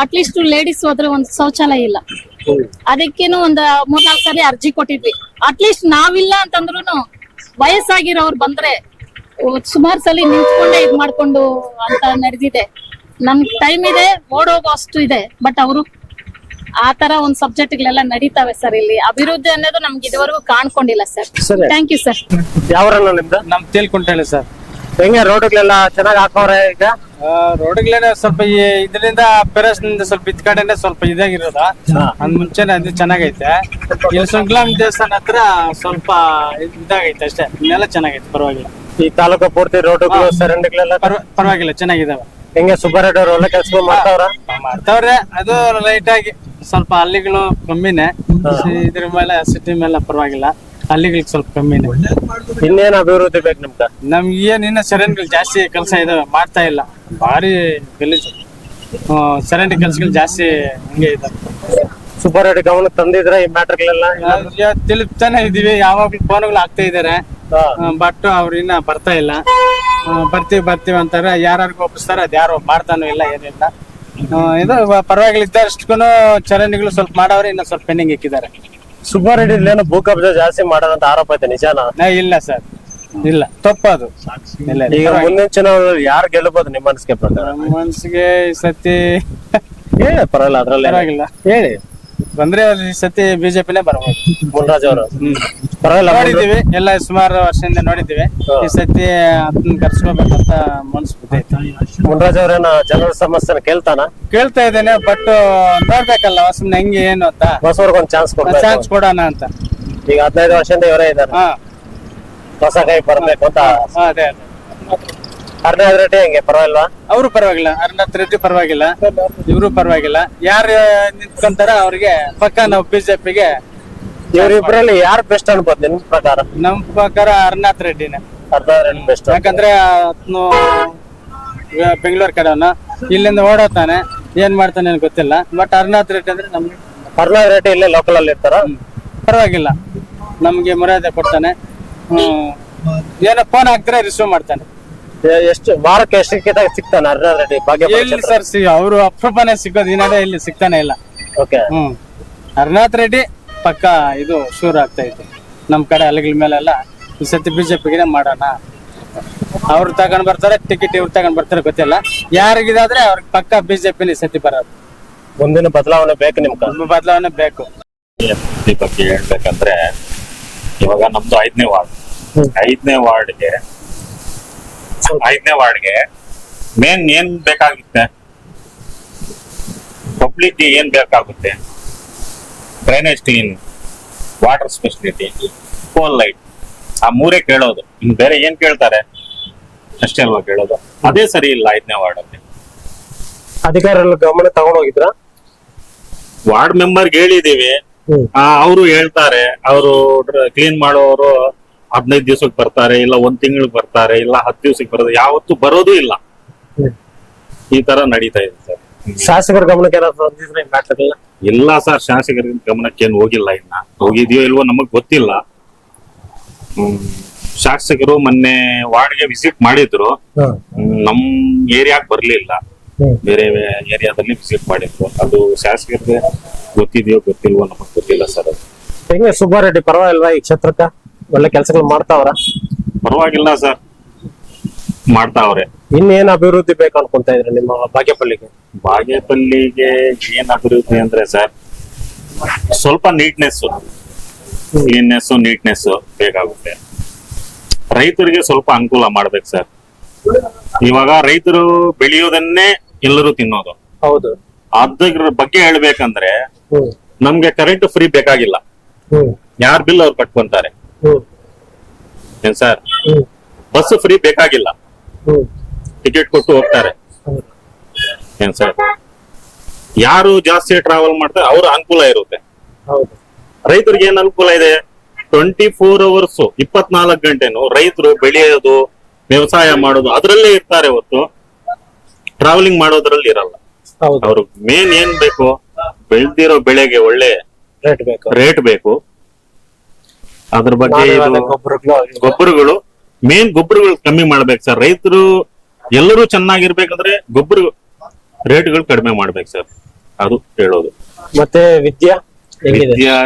S4: ಅಟ್ಲೀಸ್ಟ್ ಲೇಡೀಸ್ ಹೋದ್ರೆ ಒಂದು ಶೌಚಾಲಯ ಇಲ್ಲ. ಅದಕ್ಕೇನು ಒಂದ್ 3-4 ಸಾರಿ ಅರ್ಜಿ ಕೊಟ್ಟಿದ್ವಿ. ಅಟ್ಲೀಸ್ಟ್ ನಾವಿಲ್ಲ ಅಂತಂದ್ರು ವಯಸ್ಸಾಗಿರೋರು ಬಂದ್ರೆ ಸುಮಾರು ಸಲ ನಿಂತ್ಕೊಂಡೆ ಇದ್ ಮಾಡ್ಕೊಂಡು ಅಂತ ನಡೆದಿದೆ. ನಮ್ ಟೈಮ್ ಇದೆ, ಓಡೋಗೋ ಅಷ್ಟು ಇದೆ. ಬಟ್ ಅವರು ಆ ತರ ಒಂದ್ ಸಬ್ಜೆಕ್ಟ್ ಗಳೆಲ್ಲ ನಡೀತಾವೆ ಸರ್. ಇಲ್ಲಿ ಅಭಿವೃದ್ಧಿ ಅನ್ನೋದು ನಮ್ಗೆ ಇದುವರೆಗೂ ಕಾಣ್ಕೊಂಡಿಲ್ಲ ಸರ್. Thank you sir.
S2: ಯಾವ್ರನ್ನ ನಿಮ್ದು?
S5: ನಮ್ ತೇಲ್ಕೊಂಟೇಳಿ ಸರ್.
S2: ಹೆಂಗೆ ರೋಡ್ಗಳೆಲ್ಲ ಚೆನ್ನಾಗಿ ಹಾಕವ್ರೆ? ಈಗ
S5: ರೋಡ್ಗಳೇನೆ ಸ್ವಲ್ಪ ಇದರಿಂದ ಪೆರಸ್ನಿಂದ ಸ್ವಲ್ಪ ಇದ್ ಕಡೆನೆ ಸ್ವಲ್ಪ ಇದಾಗಿರೋದ. ಅಂದ್ ಮುಂಚೆನೆ ಅದು ಚೆನ್ನಾಗೈತೆ. ಇಲ್ಲಿ ಸುಂಗ್ಲಾಂ ದೇವಸ್ಥಾನ ಹತ್ರ ಸ್ವಲ್ಪ ಇದಾಗೈತೆ ಅಷ್ಟೇ, ಇನ್ನೆಲ್ಲ ಚೆನ್ನಾಗೈತೆ, ಪರವಾಗಿಲ್ಲ.
S2: ಈ ತಾಲೂಕು ಪೂರ್ತಿ ರೋಡ್ಗಳು ಚರಂಡಿಗಳೆಲ್ಲ
S5: ಪರವಾಗಿಲ್ಲ, ಚೆನ್ನಾಗಿದಾವೆ.
S2: ಹೆಂಗೆ ಸುಬ್ಬಾರೆಡ್ಡಿ ಅವ್ರು ಒಳ್ಳೆ ಕೆಲಸ ಮಾಡ್ತಾವ್ರ?
S5: ಮಾಡ್ತಾವ್ರೆ. ಅದು ಲೈಟ್ ಆಗಿ ಸ್ವಲ್ಪ ಹಳ್ಳಿಗಳು ಕಮ್ಮಿನೇ, ಇದ್ರ ಮೇಲೆ ಸಿಟಿ ಮೇಲೆ ಪರವಾಗಿಲ್ಲ, ಹಳ್ಳಿಗಳಿಗೆ ಸ್ವಲ್ಪ ಕಮ್ಮಿನೇ.
S2: ಇನ್ನೇನ್ ಅಭಿವೃದ್ಧಿ ಬೇಕು ನಿಮ್ಗ?
S5: ನಮ್ಗೆ ಏನ್ ಇನ್ನ ಚರಂಡಿಗಳು ಜಾಸ್ತಿ ಕೆಲಸ ಇದಾವೆ, ಮಾಡ್ತಾ ಇಲ್ಲ. ಭಾರಿ ಗಲೀಜು ಚರಂಡಿ ಕೆಲ್ಸಗಳು ಜಾಸ್ತಿ ಹಂಗೆ ಇದಾವೆ.
S2: ಸುಬ್ಬಾರೆಡ್ಡಿ ಗಮನಕ್ಕೆ ತಂದಿದ್ರ ಈ ಮ್ಯಾಟರ್ಗಳೆಲ್ಲ?
S5: ತಿಳಿತಾನೆ ಇದೀವಿ, ಯಾವಾಗ್ಲೂ ಫೋನ್ಗಳು ಆಗ್ತಾ ಇದಾರೆ. ಬಟ್ ಅವ್ರು ಇನ್ನ ಬರ್ತಾ ಇಲ್ಲ. ಬರ್ತೀವಿ ಅಂತಾರೆ, ಯಾರಿಗೂ ಒಪ್ಪಿಸ್ತಾರೆ, ಅದ್ ಯಾರು ಮಾಡ್ತಾನೂ ಇಲ್ಲ, ಏನಿಲ್ಲ. ಇದು ಪರವಾಗಿಲ್ಲ, ಇದ್ದಷ್ಟಕ್ಕೂ ಚರಂಡಿಗಳು ಸ್ವಲ್ಪ ಮಾಡವ್ರೆ, ಇನ್ನ ಸ್ವಲ್ಪ ಪೆಂಡಿಂಗ್ ಇಕ್ಕಿದ್ದಾರೆ.
S2: ಸುಬ್ಬಾರೆಡ್ಡಿ ಏನೋ ಭೂ ಕಬ್ಜಾ ಜಾಸ್ತಿ ಮಾಡೋದಂತ ಆರೋಪ ಐತೆ, ನಿಜಾನ?
S5: ಇಲ್ಲ ಸರ್, ಇಲ್ಲ, ತಪ್ಪದು.
S2: ಈಗ ಮುಂದಿನ ಚುನಾವಣೆಯಲ್ಲಿ ಯಾರು ಗೆಲ್ಲಬಹುದು ನಿಮ್ಮ ಮನಸ್ಸಿಗೆ ಪ್ರಕಾರ?
S5: ಮನ್ಸಿಗೆ ಈ ಸತಿ
S2: ಹೇಳಿ, ಪರವಾಗಿಲ್ಲ, ಅದ್ರಲ್ಲಿ
S5: ಪರವಾಗಿಲ್ಲ,
S2: ಹೇಳಿ.
S5: ಬಂದ್ರೆ ಈ ಸತಿ ಬಿಜೆಪಿನೇ ಬರ್ಬೋದು.
S2: ಮುನ್ರಾಜ್ ಅವರು ಪರವಾಗಿಲ್ಲ,
S5: ನೋಡಿದೀವಿ ಎಲ್ಲ, ಸುಮಾರು ವರ್ಷದಿಂದ ನೋಡಿದೀವಿ. ಈ ಸತಿ ಅದನ್ನ ಕರ್ಸ್ಕೋಬೇಕಂತ ಮನ್ಸು ಬಿದ್ದೈತೆ.
S2: ಮುನ್ರಾಜ್ ಅವ್ರೇನ ಜನರ ಸಮಸ್ಯೆನ
S5: ಕೇಳ್ತಾ ಇದ್ದೇನೆ, ಬಟ್ ನೋಡ್ಬೇಕಲ್ಲ ಸುಮ್ನೆ ಹೆಂಗೆ ಏನು ಅಂತ.
S2: ಹೊಸವ್ರಿಗೊಂದು ಚಾನ್ಸ್
S5: ಕೊಡೋಣ ಅಂತ.
S2: ಈಗ 15 ವರ್ಷದಿಂದ ಇವರೇ ಇದ್ದಾರೆ, ಹೊಸ ಕೈ ಬರ್ಬೇಕು ಅಂತ.
S5: ಅದೇ
S2: ಅರ್ಣಾದ್ ರೆಡ್ಡಿ ಹೆಂಗೆ, ಪರವಾಗಿಲ್ವಾ?
S5: ಅವರು ಪರವಾಗಿಲ್ಲ, ಅರ್ಣಾಥ್ ರೆಡ್ಡಿ ಪರವಾಗಿಲ್ಲ, ಇವರು ಪರವಾಗಿಲ್ಲ. ಯಾರು ನಿಂತ್ಕೊಂತಾರ ಅವ್ರಿಗೆ ಪಕ್ಕ ನಾವು ಬಿಜೆಪಿಗೆ.
S2: ಇವರಿಬ್ರಲ್ಲಿ ಯಾರು ಬೆಸ್ಟ್ ಅನ್ಬೋದು ನಿಮ್ ಪ್ರಕಾರ?
S5: ನಮ್ ಪ್ರಕಾರ ಅರ್ಣಾಥ್ ರೆಡ್ಡಿನೇ.
S2: ಅರ್ಣಾದ್ ರೆಡ್ಡಿ ಬೆಸ್ಟ್,
S5: ಯಾಕಂದ್ರೆ ಆತ್ನು ಬೆಂಗಳೂರು ಕಡೆವನ್ನ, ಇಲ್ಲಿಂದ ಓಡೋತಾನೆ, ಏನ್ ಮಾಡ್ತಾನೆ ಗೊತ್ತಿಲ್ಲ. ಬಟ್ ಅರ್ಣಾಥ್ ರೆಡ್ಡಿ ಅಂದ್ರೆ ನಮ್ಗೆ
S2: ಅರ್ಣಾದ್ ರೆಡ್ಡಿ ಇಲ್ಲೇ ಲೋಕಲ್ ಅಲ್ಲಿ ಇರ್ತಾರ,
S5: ಪರವಾಗಿಲ್ಲ, ನಮ್ಗೆ ಮರ್ಯಾದೆ ಕೊಡ್ತಾನೆ. ಏನೋ ಫೋನ್ ಹಾಕಿದ್ರೆ ರಿಸೀವ್ ಮಾಡ್ತಾನೆ.
S2: ಎಷ್ಟು ವಾರಕ್ಕೆ ಎಷ್ಟು ಸಿಗ್ತಾನೆ ಅರ್ಣಾದ್ ರೆಡ್ಡಿ?
S5: ಎಲ್ಲಿ ಸರ್ ಅವರು ಅಪರೂಪನೇ ಸಿಗೋದು, ಈ ನಡೆ ಇಲ್ಲಿ ಸಿಗ್ತಾನೆ ಇಲ್ಲ.
S2: ಓಕೆ.
S5: ಅರ್ಣಾಥ್ ರೆಡ್ಡಿ ಪಕ್ಕ ಇದು ಶೂರ್ ಆಗ್ತಾ ಇತ್ತು ನಮ್ ಕಡೆ ಹಳ್ಳಿಗಳ ಮೇಲೆಲ್ಲ. ಈ ಸತಿ ಬಿಜೆಪಿಗೆ ಮಾಡೋಣ, ಅವ್ರು ತಗೊಂಡ್ ಬರ್ತಾರೆ ಟಿಕೆಟ್, ಇವ್ರು ತಗೊಂಡ್ ಬರ್ತಾರೆ ಗೊತ್ತಿಲ್ಲ. ಯಾರಿಗಿದಾದ್ರೆ ಅವ್ರಿಗೆ ಪಕ್ಕ ಬಿಜೆಪಿನ ಈ ಸತಿ ಬರೋದು.
S2: ಮುಂದಿನ ಬದಲಾವಣೆ ಬೇಕು ನಿಮ್ಗೆ?
S5: ಬದಲಾವಣೆ ಬೇಕು.
S6: ಬಗ್ಗೆ ಹೇಳ್ಬೇಕಂದ್ರೆ, ಇವಾಗ ನಮ್ದು 5ನೇ ವಾರ್ಡ್. 5ನೇ ವಾರ್ಡ್ಗೆ ಮೇನ್ ಏನ್ ಬೇಕಾಗುತ್ತೆ? ಪಬ್ಲಿಕ್ ಏನ್ ಬೇಕಾಗುತ್ತೆ? Drainage clean, water facility, pole light, ಆ 3 ಕೇಳೋದು. ಇನ್ ಬೇರೆ ಏನ್ ಕೇಳ್ತಾರೆ? ಅಷ್ಟೇ ಅಲ್ವಾ ಕೇಳೋದು? ಅದೇ ಸರಿ ಇಲ್ಲ 5ನೇ ವಾರ್ಡ್ ಅಲ್ಲಿ.
S2: ಅಧಿಕಾರಿಗಳ ಗಮನ ತಗೊಂಡ್ ಹೋಗಿದ್ರ?
S6: ವಾರ್ಡ್ ಮೆಂಬರ್ಗೆ ಹೇಳಿದೀವಿ, ಅವರು ಹೇಳ್ತಾರೆ, ಅವರು ಕ್ಲೀನ್ ಮಾಡೋರು 15 ದಿವಸಕ್ಕೆ ಬರ್ತಾರೆ, ಇಲ್ಲ 1 ತಿಂಗಳಿಗೆ ಬರ್ತಾರೆ, ಇಲ್ಲ 10 ದಿವಸಕ್ಕೆ ಬರೋದು, ಯಾವತ್ತು ಬರೋದು ಇಲ್ಲ. ಈ ತರ ನಡೀತಾ ಇದೆ ಸರ್.
S2: ಶಾಸಕರ ಗಮನಕ್ಕೆ ಏನಾದ್ರು?
S6: ಇಲ್ಲ ಸರ್, ಶಾಸಕರ ಗಮನಕ್ಕೆ ಏನು ಹೋಗಿಲ್ಲ. ಇನ್ನ ಹೋಗಿದ್ಯೋ ಇಲ್ವೋ ನಮಗ್ ಗೊತ್ತಿಲ್ಲ. ಶಾಸಕರು ಮೊನ್ನೆ ವಾರ್ಡ್ಗೆ ವಿಸಿಟ್ ಮಾಡಿದ್ರು, ನಮ್ ಏರಿಯಾಕ್ ಬರ್ಲಿಲ್ಲ, ಬೇರೆ ಏರಿಯಾದಲ್ಲಿ ವಿಸಿಟ್ ಮಾಡಿದ್ರು. ಅದು ಶಾಸಕರಿಗೆ ಗೊತ್ತಿದೆಯೋ ಗೊತ್ತಿಲ್ವೋ ನಮಗ್ ಗೊತ್ತಿಲ್ಲ ಸರ್. ಅದು
S2: ಹೆಂಗೆ ಸುಬ್ಬಾರೆಡ್ಡಿ ಪರವಾಗಿಲ್ವಾ ಈ ಕ್ಷೇತ್ರಕ್ಕ? ಒಳ್ಳೆ ಕೆಲಸಗಳು ಮಾಡ್ತಾವ್ರ?
S6: ಪರವಾಗಿಲ್ಲ ಸರ್, ಮಾಡ್ತಾವ್ರೆ.
S2: ಇನ್ನೇನ್ ಅಭಿವೃದ್ಧಿ ಬೇಕು ಅನ್ಕೊಂತ ಇದ್ರೆ ನಿಮ್ಮ ಬಾಗೇಪಲ್ಲಿಗೆ?
S6: ಬಾಗೇಪಲ್ಲಿಗೆ ಏನ್ ಅಭಿವೃದ್ಧಿ ಅಂದ್ರೆ ಸರ್, ಸ್ವಲ್ಪ ನೀಟ್ನೆಸ್ ಬೇಕಾಗುತ್ತೆ. ರೈತರಿಗೆ ಸ್ವಲ್ಪ ಅನುಕೂಲ ಮಾಡ್ಬೇಕು ಸರ್. ಇವಾಗ ರೈತರು ಬೆಳೆಯೋದನ್ನೇ ಎಲ್ಲರೂ ತಿನ್ನೋದು.
S2: ಹೌದು.
S6: ಅದ್ರ ಬಗ್ಗೆ ಹೇಳ್ಬೇಕಂದ್ರೆ, ನಮ್ಗೆ ಕರೆಂಟ್ ಫ್ರೀ ಬೇಕಾಗಿಲ್ಲ. ಯಾರ್ ಬಿಲ್ ಅವ್ರು ಕಟ್ಕೊಂತಾರೆ.
S2: ಹ್ಮ್
S6: ಏನ್ ಸರ್,
S2: ಹ್ಮ್
S6: ಬಸ್ ಫ್ರೀ ಬೇಕಾಗಿಲ್ಲ,
S2: ಹ್ಮ್
S6: ಟಿಕೆಟ್ ಕೊಟ್ಟು ಹೋಗ್ತಾರೆ.
S2: ಹೌದು.
S6: ಏನ್ ಸರ್, ಯಾರು ಜಾಸ್ತಿ ಟ್ರಾವೆಲ್ ಮಾಡ್ತಾರೆ ಅವ್ರ ಅನುಕೂಲ ಇರುತ್ತೆ.
S2: ಹೌದು.
S6: ರೈತರಿಗೆ ಏನ್ ಅನುಕೂಲ ಇದೆ, 24 hours 24 ಗಂಟೆನು ರೈತರು ಬೆಳೆಯೋದು, ವ್ಯವಸಾಯ ಮಾಡೋದು ಅದ್ರಲ್ಲೇ ಇರ್ತಾರೆ ಹೊತ್ತು ಟ್ರಾವೆಲಿಂಗ್ ಮಾಡೋದ್ರಲ್ಲಿ ಇರಲ್ಲ.
S2: ಹೌದು.
S6: ಅವ್ರು ಮೇನ್ ಏನ್ ಬೇಕು, ಬೆಳ್ದಿರೋ ಬೆಳೆಗೆ ಒಳ್ಳೆ
S2: ರೇಟ್ ಬೇಕು.
S6: ರೇಟ್ ಬೇಕು. ಅದ್ರ ಬಗ್ಗೆ ಇದು ಗೊಬ್ಬರಗಳು ಮೇನ್ ಗೊಬ್ಬರಗಳು ಕಮ್ಮಿ ಮಾಡ್ಬೇಕು ಸರ್. ರೈತರು ಎಲ್ಲರೂ ಚೆನ್ನಾಗಿರ್ಬೇಕಂದ್ರೆ ಗೊಬ್ಬರ ರೇಟ್ಗಳು ಕಡಿಮೆ ಮಾಡ್ಬೇಕು ಸರ್, ಅದು ಹೇಳೋದು.
S2: ಮತ್ತೆ ವಿದ್ಯಾ ಹೆಂಗಿದೆ?
S6: ವಿದ್ಯಾ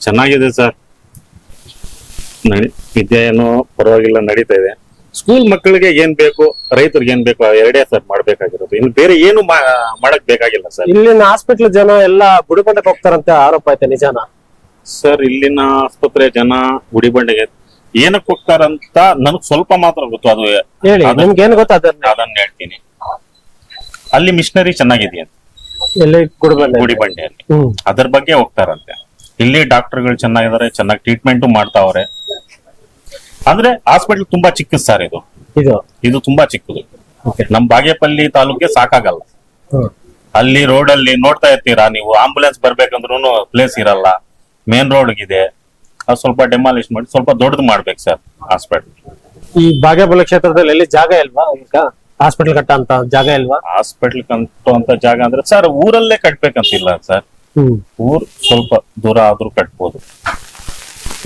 S6: ಚೆನ್ನಾಗಿದೆ ಸರ್, ವಿದ್ಯೆ ಏನೋ ಪರವಾಗಿಲ್ಲ, ನಡೀತಾ ಇದೆ. ಸ್ಕೂಲ್ ಮಕ್ಕಳಿಗೆ ಏನ್ ಬೇಕು, ರೈತರಿಗೆ ಏನ್ ಬೇಕು, ಎರಡೇ ಸರ್ ಮಾಡ್ಬೇಕಾಗಿರೋದು. ಇನ್ನು ಬೇರೆ ಏನು ಮಾಡಕ್ ಬೇಕಾಗಿಲ್ಲ ಸರ್.
S2: ಇಲ್ಲಿನ ಹಾಸ್ಪಿಟ್ಲ್ ಜನ ಎಲ್ಲ ಬುಡಿಬಂಡಕ್ಕೆ ಹೋಗ್ತಾರಂತ ಆರೋಪ ಐತೆ, ನಿಜಾನ?
S6: ಸರ್, ಇಲ್ಲಿನ ಆಸ್ಪತ್ರೆ ಜನ ಗುಡಿಬಂಡೆಗೆ ಏನಕ್ಕೆ ಹೋಗ್ತಾರಂತ ನನಗ್ ಸ್ವಲ್ಪ ಮಾತ್ರ ಗೊತ್ತು. ಅದು
S2: ಹೇಳಿ, ನಿಮ್ಗೆ ಏನ್ ಗೊತ್ತಾ
S6: ಅದನ್ನ ಹೇಳ್ತೀನಿ. ಅಲ್ಲಿ ಮಿಷನರಿ ಚೆನ್ನಾಗಿದೆಯಂತ
S2: ಎಲ್ಲಿ ಗುಡಿಬಂಡೆ?
S6: ಗುಡಿಬಂಡೆಯಲ್ಲಿ,
S2: ಹ್ಮ್
S6: ಅದ್ರ ಬಗ್ಗೆ ಹೋಗ್ತಾರಂತೆ. ಇಲ್ಲಿ ಡಾಕ್ಟರ್ಗಳು ಚೆನ್ನಾಗಿದ್ದಾರೆ, ಚೆನ್ನಾಗಿ ಟ್ರೀಟ್ಮೆಂಟ್ ಮಾಡ್ತಾವ್ರೆ. ಅಂದ್ರೆ ಹಾಸ್ಪಿಟಲ್ ತುಂಬಾ ಚಿಕ್ಕದು ಸರ್, ಇದು ತುಂಬಾ ಚಿಕ್ಕದು.
S2: Okay.
S6: ನಮ್ ಬಾಗೇಪಲ್ಲಿ ತಾಲೂಕಿಗೆ ಸಾಕಾಗಲ್ಲ.
S2: ಹ್ಮ್
S6: ಅಲ್ಲಿ ರೋಡ್ ಅಲ್ಲಿ ನೋಡ್ತಾ ಇರ್ತೀರಾ ನೀವು, ಆಂಬುಲೆನ್ಸ್ ಬರ್ಬೇಕಂದ್ರೂ ಪ್ಲೇಸ್ ಇರಲ್ಲ. ಮೇನ್ ರೋಡ್ ಇದೆ, ಅದು ಸ್ವಲ್ಪ ಡೆಮಾಲಿಷ್ ಮಾಡಿ ಸ್ವಲ್ಪ ದೊಡ್ಡದು ಮಾಡ್ಬೇಕು ಸರ್ ಹಾಸ್ಪಿಟಲ್.
S2: ಈ ಬಾಗೇಪಲ್ಲಿ ಕ್ಷೇತ್ರದಲ್ಲಿ ಎಲ್ಲಿ ಜಾಗ ಇಲ್ವಾ ಈಗ ಹಾಸ್ಪಿಟಲ್ ಕಟ್ಟ ಅಂತ ಜಾಗ ಇಲ್ವಾ?
S6: ಹಾಸ್ಪಿಟಲ್ ಕಟ್ಟುವಂತ ಜಾಗ ಅಂದ್ರೆ ಸರ್ ಊರಲ್ಲೇ ಕಟ್ಬೇಕಂತಿಲ್ಲ ಸರ್.
S2: ಹ್ಮ್
S6: ಊರ್ ಸ್ವಲ್ಪ ದೂರ ಆದ್ರೂ ಕಟ್ಬೋದು.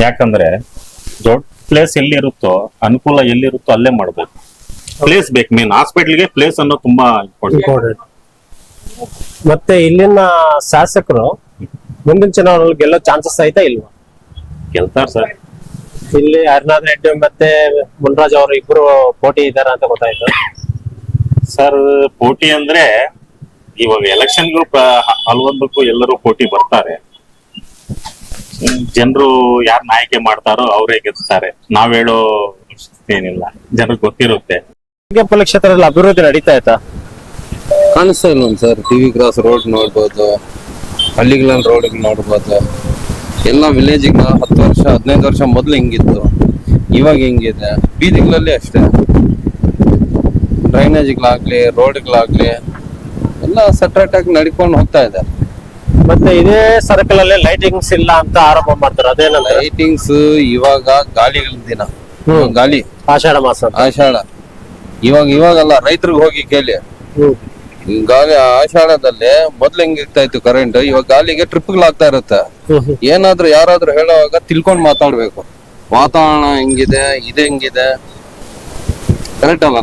S6: ಯಾಕಂದ್ರೆ ದೊಡ್ಡ ಪ್ಲೇಸ್ ಎಲ್ಲಿರುತ್ತೋ, ಅನುಕೂಲ ಎಲ್ಲಿರುತ್ತೋ ಅಲ್ಲೇ ಮಾಡ್ಬೇಕು. ಪ್ಲೇಸ್ ಬೇಕು, ಮೇನ್ ಹಾಸ್ಪಿಟಲ್ಗೆ ಪ್ಲೇಸ್ ಅನ್ನೋ ತುಂಬಾ ಇಂಪಾರ್ಟೆಂಟ್.
S2: ಇಂಪಾರ್ಟೆಂಟ್. ಮತ್ತೆ ಇಲ್ಲಿನ ಶಾಸಕರು ಮುಂದಿನ ಚುನಾವಣೆಯಲ್ಲಿ ಗೆಲ್ಲೋ ಚಾನ್ಸಸ್ ಐತಾ ಇಲ್ವಾ?
S6: ಗೆಲ್ತಾರ ಸರ್.
S2: ಇಲ್ಲಿ ಹರಿನಾಥ್ ರೆಡ್ಡಿ ಮತ್ತೆ ಮುನ್ರಾಜ್ ಅವರು ಇಬ್ರು ಪೋಟಿ ಇದಾರ ಅಂತ ಗೊತ್ತಾಯ್ತು.
S6: ಸರ್, ಪೋಟಿ ಅಂದ್ರೆ ಇವಾಗ ಎಲೆಕ್ಷನ್ಗೂ ಹಲವೊಂದಕ್ಕೂ ಎಲ್ಲರೂ ಪೋಟಿ ಬರ್ತಾರೆ. ಜನರು ಯಾರು ನಾಯಕಿ ಮಾಡ್ತಾರೋ ಅವರೇ ಗೆಲ್ತಾರೆ. ನಾವ್ ಹೇಳೋ ಏನಿಲ್ಲ, ಜನರಿಗೆ ಗೊತ್ತಿರುತ್ತೆ.
S2: ಬಾಗೇಪಲ್ಲಿ ಕ್ಷೇತ್ರದಲ್ಲಿ ಅಭಿವೃದ್ಧಿ ನಡೀತಾ ಆಯ್ತಾ?
S7: ಕಾಣಿಸ್ತಾ ಇಲ್ಲ ಸರ್. ಟಿವಿ ಕ್ರಾಸ್ ರೋಡ್ ನೋಡ್ಬೋದು, ಹಳ್ಳಿಗಳ ರೋಡ್ ನೋಡ್ಬೋದು. ಎಲ್ಲ ವಿಲೇಜಿಗೆ 10 ವರ್ಷ 15 ವರ್ಷ ಮೊದಲು ಹಿಂಗಿತ್ತು, ಇವಾಗ ಹಿಂಗಿದೆ. ಬೀದಿಗಳಲ್ಲಿ ಅಷ್ಟೇ, ಡ್ರೈನೇಜ್ಗಳಾಗ್ಲಿ ರೋಡ್ಗಳಾಗ್ಲಿ ಎಲ್ಲ ಸೆಟ್ರೇಟ್ ಆಗಿ ನಡ್ಕೊಂಡು ಹೋಗ್ತಾ ಇದ್ದಾರೆ.
S2: ಮತ್ತೆ ಇದೇ ಸರ್ಕಲ್ ಅಲ್ಲಿ ಲೈಟಿಂಗ್ಸ್ ಇಲ್ಲ ಅಂತ ಆರೋಪ ಮಾಡ್ತಾರೆ, ಅದೇನಲ್ಲ?
S7: ಲೈಟಿಂಗ್ಸ್ ಇವಾಗ ಗಾಲಿಗಳ ದಿನ,
S2: ಹ್ಮ್.
S7: ಗಾಲಿ
S2: ಆಷಾಢ ಮಾಸ.
S7: ಆಷಾಢ ಇವಾಗಲ್ಲ, ರೈತರಿಗೆ ಹೋಗಿ ಕೇಳಿ. ಗಾಳಿ ಆಷಾಢದಲ್ಲಿ ಮೊದ್ಲು ಹೆಂಗಿರ್ತಾ ಇತ್ತು ಕರೆಂಟ್, ಇವಾಗ ಗಾಲಿಗೆ ಟ್ರಿಪ್ಗಳಾಗ್ತಾ ಇರುತ್ತೆ. ಏನಾದ್ರೂ ಯಾರಾದ್ರೂ ಹೇಳುವಾಗ ತಿಳ್ಕೊಂಡ್ ಮಾತಾಡ್ಬೇಕು. ವಾತಾವರಣ ಹೆಂಗಿದೆ, ಇದು ಹೆಂಗಿದೆ, ಕರೆಕ್ಟ್ ಅಲ್ಲ?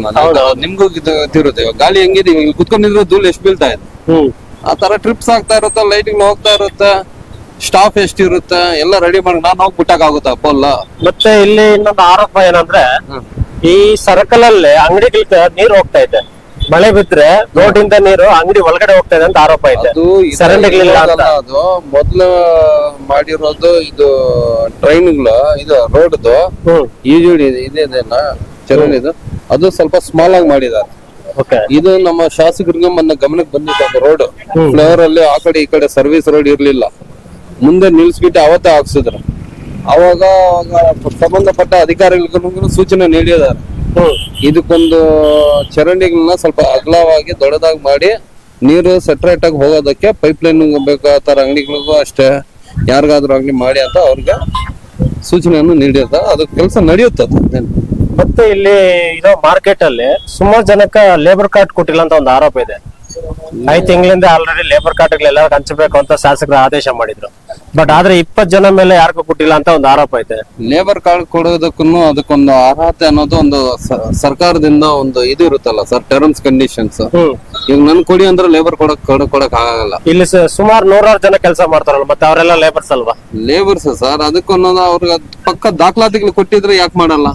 S7: ನಿಮ್ಗೂ ಗೊತ್ತಿರುತ್ತೆ. ಇವಾಗ ಗಾಲಿ ಹೆಂಗಿದೆ, ಇವಾಗ ಕುತ್ಕೊಂಡಿದ್ರೆ ಧೂಳು ಎಷ್ಟು ಬೀಳ್ತಾ ಇದೆ, ಆ ತರ ಟ್ರಿಪ್ಸ್ ಆಗ್ತಾ ಇರುತ್ತೆ, ಲೈಟಿಂಗ್ ಹೋಗ್ತಾ ಇರುತ್ತೆ, ಸ್ಟಾಫ್ ಎಷ್ಟಿರುತ್ತೆ ಎಲ್ಲ ರೆಡಿ ಮಾಡಿ ನಾನು ಹೋಗಿ ಬಿಟ್ಟಕ್ಕಾಗುತ್ತಾ ಪೋಲ್.
S2: ಮತ್ತೆ ಇಲ್ಲಿ ಇನ್ನೊಂದು ಆರೋಪ ಏನಂದ್ರೆ, ಈ ಸರ್ಕಲ್ ಅಲ್ಲಿ ಅಂಗಡಿಗಳಿಗೆ ನೀರು ಹೋಗ್ತಾ ಇದೆ, ಮಳೆ ಬಿದ್ರೆ ರೋಡಿಂದ ನೀರು ಅಂಗಡಿ ಒಳಗಡೆ ಹೋಗ್ತಾ ಇದೆ ಅಂತ ಆರೋಪ ಇದೆ.
S7: ಅದು
S2: ಚರಂಡಿಗಳಿಲ್ಲ ಅಂತ.
S7: ಅದು ಮೊದ್ಲು ಮಾಡಿರೋದು ಇದು ಟ್ರೈನ್ಗಳು, ಇದು ರೋಡ್ದು ಈಜುಡಿ ಇದೇನ ಚರಂಡಿದು, ಅದು ಸ್ವಲ್ಪ ಸ್ಮಾಲ್ ಆಗಿ ಮಾಡಿದ್ದಾರೆ. ಇದು ನಮ್ಮ ಶಾಸಕರಿಗೆ ಮೊನ್ನೆ ಗಮನಕ್ಕೆ ಬಂದಿತ್ತು. ಅದು ರೋಡ್ ಫ್ಲವರ್ ಅಲ್ಲಿ ಆ ಕಡೆ ಈ ಕಡೆ ಸರ್ವಿಸ್ ರೋಡ್ ಇರ್ಲಿಲ್ಲ, ಮುಂದೆ ನಿಲ್ಸ್ಬಿಟ್ಟು ಅವತ್ತೇ ಹಾಕ್ಸಿದ್ರು. ಅವಾಗ ಸಂಬಂಧಪಟ್ಟ ಅಧಿಕಾರಿಗಳಿಗೂ ಸೂಚನೆ ನೀಡಿದ್ದಾರೆ, ಇದಕ್ಕೊಂದು ಚರಂಡಿಗಳನ್ನ ಸ್ವಲ್ಪ ಅಗಲವಾಗಿ ದೊಡ್ಡದಾಗಿ ಮಾಡಿ ನೀರು ಸೆಟ್ರೇಟ್ ಆಗಿ ಹೋಗೋದಕ್ಕೆ ಪೈಪ್ ಲೈನ್ ಬೇಕು, ಆ ತರ ಅಂಗಡಿಗಳಿಗೂ ಅಷ್ಟೇ ಯಾರಿಗಾದ್ರೂ ಅಂಗಡಿ ಮಾಡಿ ಅಂತ ಅವ್ರಿಗೆ ಸೂಚನೆಯನ್ನು ನೀಡಿರ್ತಾರೆ. ಅದು ಕೆಲಸ ನಡೆಯುತ್ತದೆ.
S2: ಮತ್ತೆ ಇಲ್ಲಿ ಇರೋ ಮಾರ್ಕೆಟ್ ಅಲ್ಲಿ ಸುಮಾರು ಜನಕ್ಕೆ ಲೇಬರ್ ಕಾರ್ಡ್ ಕೊಟ್ಟಿಲ್ಲ ಅಂತ ಒಂದು ಆರೋಪ ಇದೆ. 5 ತಿಂಗಳಿಂದ ಆಲ್ರೆಡಿ ಲೇಬರ್ ಕಾರ್ಡ್ ಗಳೆಲ್ಲ ಹಂಚಬೇಕು ಅಂತ ಶಾಸಕರು ಆದೇಶ ಮಾಡಿದ್ರು. ಬಟ್ ಆದ್ರೆ 20 ಜನ ಮೇಲೆ ಯಾರಿಗೂ ಕೊಟ್ಟಿಲ್ಲ ಅಂತ ಒಂದು ಆರೋಪ ಐತೆ.
S7: ಲೇಬರ್ ಕಾರ್ಡ್ ಕೊಡೋದಕ್ಕೂ ಅದಕ್ಕೊಂದು ಅರ್ಹತೆ ಅನ್ನೋದು ಒಂದು ಸರ್ಕಾರದಿಂದ ಒಂದು ಇದು ಇರುತ್ತಲ್ಲ ಸರ್, ಟರ್ಮ್ಸ್ ಕಂಡೀಷನ್ಸ್. ಈಗ ನನ್ ಕೊಡಿ ಅಂದ್ರೆ ಲೇಬರ್ ಕೊಡಕ್ ಆಗಲ್ಲ.
S2: ಇಲ್ಲಿ ಸುಮಾರು 100 ಜನ ಕೆಲಸ ಮಾಡ್ತಾರಲ್ಲ, ಮತ್ತೆ ಅವರೆಲ್ಲ ಲೇಬರ್ಸ್ ಅಲ್ವಾ?
S7: ಲೇಬರ್ಸ್ ಸರ್, ಅದಕ್ಕೊಂದು ಅವ್ರಿಗೆ ಪಕ್ಕ ದಾಖಲಾತಿಗಳು ಕೊಟ್ಟಿದ್ರೆ ಯಾಕೆ ಮಾಡಲ್ಲ?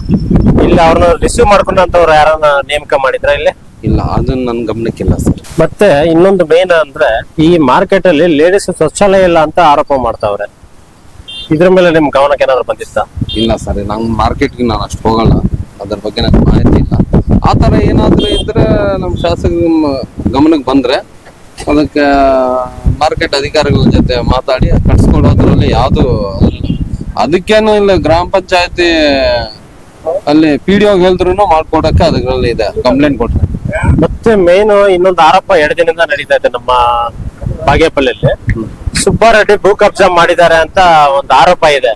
S2: ಇಲ್ಲಿ ಅವ್ರನ್ನ ರಿಸೀವ್ ಮಾಡ್ಕೊಂಡಂತವ್ರು ಯಾರನ್ನ ನೇಮಕ ಮಾಡಿದ್ರ ಇಲ್ಲಿ?
S7: ಇಲ್ಲ, ಅದನ್ನ ನನ್ ಗಮನಕ್ಕಿಲ್ಲ ಸರ್.
S2: ಮತ್ತೆ ಇನ್ನೊಂದು ಮೇನ್ ಅಂದ್ರೆ, ಈ ಮಾರ್ಕೆಟ್ ಅಲ್ಲಿ ಲೇಡೀಸ್ ಶೌಚಾಲಯ ಇಲ್ಲ ಅಂತ ಆರೋಪ ಮಾಡ್ತಾವ್ರೆ. ಇದ್ರ ಮೇಲೆ ನಿಮ್ ಗಮನಕ್ಕೆ ಏನಾದ್ರು ಬಂದಿತ್ತಾ?
S7: ಇಲ್ಲ ಸರ್, ನಂಗ್ ಮಾರ್ಕೆಟ್ಗೆ ನಾನು ಅಷ್ಟು ಹೋಗಲ್ಲ, ಅದ್ರ ಬಗ್ಗೆ ನಂಗೆ ಮಾಹಿತಿ ಇಲ್ಲ. ಆ ತರ ಏನಾದ್ರೂ ಇದ್ರೆ ನಮ್ ಶಾಸಕ ಗಮನಕ್ಕೆ ಬಂದ್ರೆ ಅದಕ್ಕೆ ಮಾರ್ಕೆಟ್ ಅಧಿಕಾರಿಗಳ ಜೊತೆ ಮಾತಾಡಿ ಕಟ್ಸ್ಕೊಡೋದ್ರಲ್ಲಿ ಯಾವ್ದು ಅದಕ್ಕೇನು ಇಲ್ಲ, ಗ್ರಾಮ ಪಂಚಾಯತಿ ಅಲ್ಲಿ PDO ಹೇಳಿದ್ರು ಮಾಡ್ಕೊಡಕ್ಕೆ ಅದರಲ್ಲಿ ಇದೆ, ಕಂಪ್ಲೇಂಟ್ ಕೊಟ್ರೆ.
S2: ಮತ್ತೆ ಮೇನ್ ಇನ್ನೊಂದು ಆರೋಪ 2 ದಿನದಿಂದ ನಡೀತಾ ಇದೆ ನಮ್ಮ ಬಾಗೇಪಲ್ಲಿಯಲ್ಲಿ. ಸುಬ್ಬಾರೆಡ್ಡಿ ಭೂ ಕಬ್ಜಾ ಮಾಡಿದ್ದಾರೆ ಅಂತ ಒಂದು ಆರೋಪ ಇದೆ.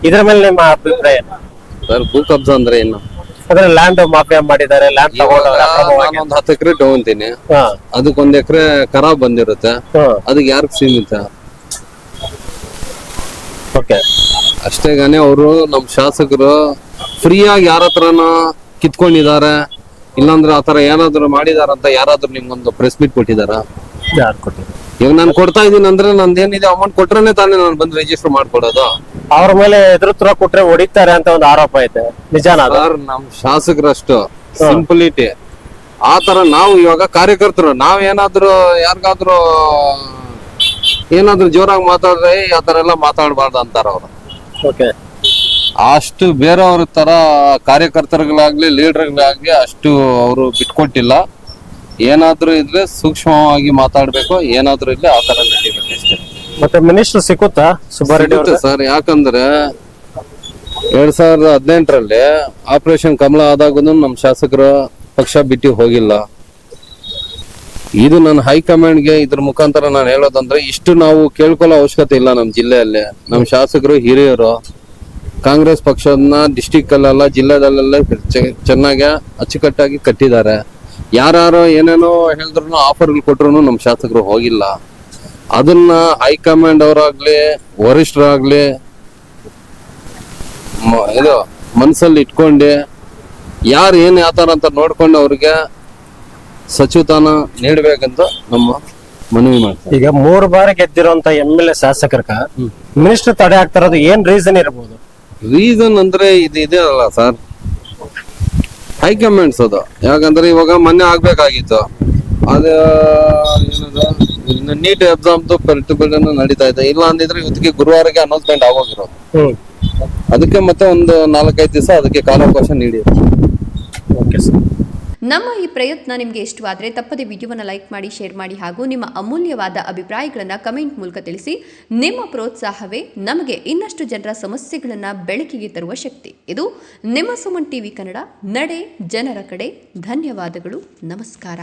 S2: ಇದ್ರ ಮೇಲೆ ನಿಮ್ಮ ಅಭಿಪ್ರಾಯ ಏನು?
S7: ಸರ್, ಭೂ ಕಬ್ಜಾ ಅಂದ್ರೆ ಏನು?
S2: ಅದ್ರ ಲ್ಯಾಂಡ್ ಮಾಫಿಯಾ ಮಾಡಿದ್ದಾರೆ, ಲ್ಯಾಂಡ್ ತಗೊಂಡವ್ರೆ ಅಕ್ರಮವಾಗಿ.
S7: ನಾನೊಂದ್ 10 ಎಕರೆ ತಗೊಂತೀನಿ,
S2: ಹಾ,
S7: ಅದಕ್ಕೆ 1 ಎಕರೆ ಖರಾಬ್ ಬಂದಿರುತ್ತೆ,
S2: ಹಾ,
S7: ಅದಕ್ಕೆ ಯಾರಿಗೆ ಸೀಮಿತ?
S2: ಓಕೆ.
S7: ಅಷ್ಟೇ ಗಾನೆ ಅವರು ನಮ್ ಶಾಸಕರು ಫ್ರೀಯಾಗಿ ಯಾರ ಹತ್ರನ ಕಿತ್ಕೊಂಡಿದ್ದಾರೆ, ಇಲ್ಲಾಂದ್ರೆ ಆತರ ಏನಾದ್ರು ಮಾಡಿದಾರ ಅಂತ ಯಾರಾದ್ರೂ ನಿಮ್ಗೊಂದು ಪ್ರೆಸ್ ಮೀಟ್ ಕೊಟ್ಟಿದಾರ?
S2: ಯಾರು ಕೊಟ್ಟಿದ್ರು?
S7: ಈಗ ನಾನು ಕೊಡ್ತಾ ಇದೀನಿ ಅಂದ್ರೆ ನಂದೇನಿದೆ ಅಮೌಂಟ್ ಕೊಟ್ರೇನೆ ತಾನೇ ನಾನು ಬಂದು ರಿಜಿಸ್ಟರ್ ಮಾಡ್ಕೊಡೋದು.
S2: ಅವ್ರ ಮೇಲೆ ಎದುರುತ್ರ ಕೊಟ್ರೆ ಹೊಡಿತಾರೆ ಅಂತ ಒಂದು ಆರೋಪ ಐತೆ, ನಿಜಾನ ಅದು?
S7: ಸರ್, ನಮ್ ಶಾಸಕರಷ್ಟು ಸಿಂಪಲಿಟಿ ಆತರ ನಾವು ಇವಾಗ ಕಾರ್ಯಕರ್ತರು ನಾವೇನಾದ್ರೂ ಯಾರಿಗಾದ್ರೂ ಏನಾದ್ರೂ ಜೋರಾಗಿ ಮಾತಾಡ್ರೆ ಆತರ ಎಲ್ಲ ಮಾತಾಡ್ಬಾರ್ದು ಅಂತಾರ ಅವ್ರು.
S2: ಓಕೆ.
S7: ಅಷ್ಟು ಬೇರೆಯವ್ರ ತರ ಕಾರ್ಯಕರ್ತರುಗಳಾಗ್ಲಿ ಲೀಡರ್ಗಳಾಗ್ಲಿ ಅಷ್ಟು ಅವರು ಬಿಟ್ಕೊಟ್ಟಿಲ್ಲ. ಏನಾದ್ರೂ ಇದ್ರೆ ಸೂಕ್ಷ್ಮವಾಗಿ ಮಾತಾಡ್ಬೇಕು, ಏನಾದ್ರೂ ಇದ್ರೆ ಆತರ ನಡೀಬೇಕು ಅಷ್ಟೇ.
S2: ಮತ್ತೆ ಮಿನಿಸ್ಟರ್ ಸಿಕ್ಕುತ್ತಾ ಸುಬ್ಬಾರೆಡ್ಡಿ ಅವ್ರಿಗೆ?
S7: ಸರ್, ಯಾಕಂದ್ರೆ 2018ರಲ್ಲಿ ಆಪರೇಷನ್ ಕಮಲ ಆದಾಗೂ ನಮ್ ಶಾಸಕರು ಪಕ್ಷ ಬಿಟ್ಟು ಹೋಗಿಲ್ಲ. ಇದು ನನ್ನ ಹೈಕಮಾಂಡ್ಗೆ ಇದ್ರ ಮುಖಾಂತರ ನಾನು ಹೇಳೋದಂದ್ರೆ, ಇಷ್ಟು ನಾವು ಕೇಳ್ಕೊಳ್ಳೋ ಅವಶ್ಯಕತೆ ಇಲ್ಲ. ನಮ್ ಜಿಲ್ಲೆಯಲ್ಲಿ ನಮ್ ಶಾಸಕರು ಹಿರಿಯರು ಕಾಂಗ್ರೆಸ್ ಪಕ್ಷನ ಡಿಸ್ಟಿಕ್ ಅಲ್ಲೆಲ್ಲ ಜಿಲ್ಲೆದಲ್ಲೆಲ್ಲ ಚೆನ್ನಾಗಿ ಅಚ್ಚುಕಟ್ಟಾಗಿ ಕಟ್ಟಿದ್ದಾರೆ. ಯಾರು ಏನೇನೋ ಹೇಳಿದ್ರು ಆಫರ್ಗಳು ಕೊಟ್ರು ನಮ್ ಶಾಸಕರು ಹೋಗಿಲ್ಲ. ಅದನ್ನ ಹೈಕಮಾಂಡ್ ಅವರಾಗ್ಲಿ ವರಿಷ್ಠರಾಗ್ಲಿ ಇದು ಮನ್ಸಲ್ಲಿ ಇಟ್ಕೊಂಡು ಯಾರು ಏನ್ ಯಾತರ ಅಂತ ನೋಡ್ಕೊಂಡು ಅವ್ರಿಗೆ ಸಚಿವತಾನ ನೀಡ್ಬೇಕಂತ ನಮ್ಮ ಮನವಿ ಮಾಡ್ತಾರೆ.
S2: ಈಗ 3 ಬಾರಿ ಗೆದ್ದಿರುವಂತ MLA ಶಾಸಕರ್ಗ ಮಿನಿಸ್ಟರ್ ತಡೆ ಆಗ್ತಾರದು ಏನ್ ರೀಸನ್ ಇರಬಹುದು?
S7: ರೀಸನ್ ಅಂದ್ರೆ ಇದೆ ಅಲ್ಲ ಸರ್, ಹೈಕಮಾಂಡ್ಸ್ ಅದು. ಯಾಕಂದ್ರೆ ಇವಾಗ ಮೊನ್ನೆ ಆಗ್ಬೇಕಾಗಿತ್ತು, ಅದು ಏನದು ನೀಟ್ ಎಕ್ಸಾಮ್ದು ಪ್ರತಿಭಟನೆ ನಡೀತಾ ಇದೆ. ಇಲ್ಲ ಅಂದಿದ್ರೆ ಇವತ್ತಿಗೆ ಗುರುವಾರಕ್ಕೆ ಅನೌನ್ಸ್ಮೆಂಟ್ ಆಗೋಗಿರೋದು. ಅದಕ್ಕೆ ಮತ್ತೆ ಒಂದು 4-5 ದಿವಸ ಅದಕ್ಕೆ ಕಾಲಾವಕಾಶ ನೀಡಿ.
S2: Okay sir.
S1: ನಮ್ಮ ಈ ಪ್ರಯತ್ನ ನಿಮಗೆ ಇಷ್ಟವಾದರೆ ತಪ್ಪದೆ ವಿಡಿಯೋವನ್ನು ಲೈಕ್ ಮಾಡಿ, ಶೇರ್ ಮಾಡಿ ಹಾಗೂ ನಿಮ್ಮ ಅಮೂಲ್ಯವಾದ ಅಭಿಪ್ರಾಯಗಳನ್ನು ಕಮೆಂಟ್ ಮೂಲಕ ತಿಳಿಸಿ. ನಿಮ್ಮ ಪ್ರೋತ್ಸಾಹವೇ ನಮಗೆ ಇನ್ನಷ್ಟು ಜನರ ಸಮಸ್ಯೆಗಳನ್ನು ಬೆಳಕಿಗೆ ತರುವ ಶಕ್ತಿ. ಇದು ನಿಮ್ಮ ಸುಮನ್ ಟಿವಿ ಕನ್ನಡ, ನಡೆ ಜನರ ಕಡೆ. ಧನ್ಯವಾದಗಳು, ನಮಸ್ಕಾರ.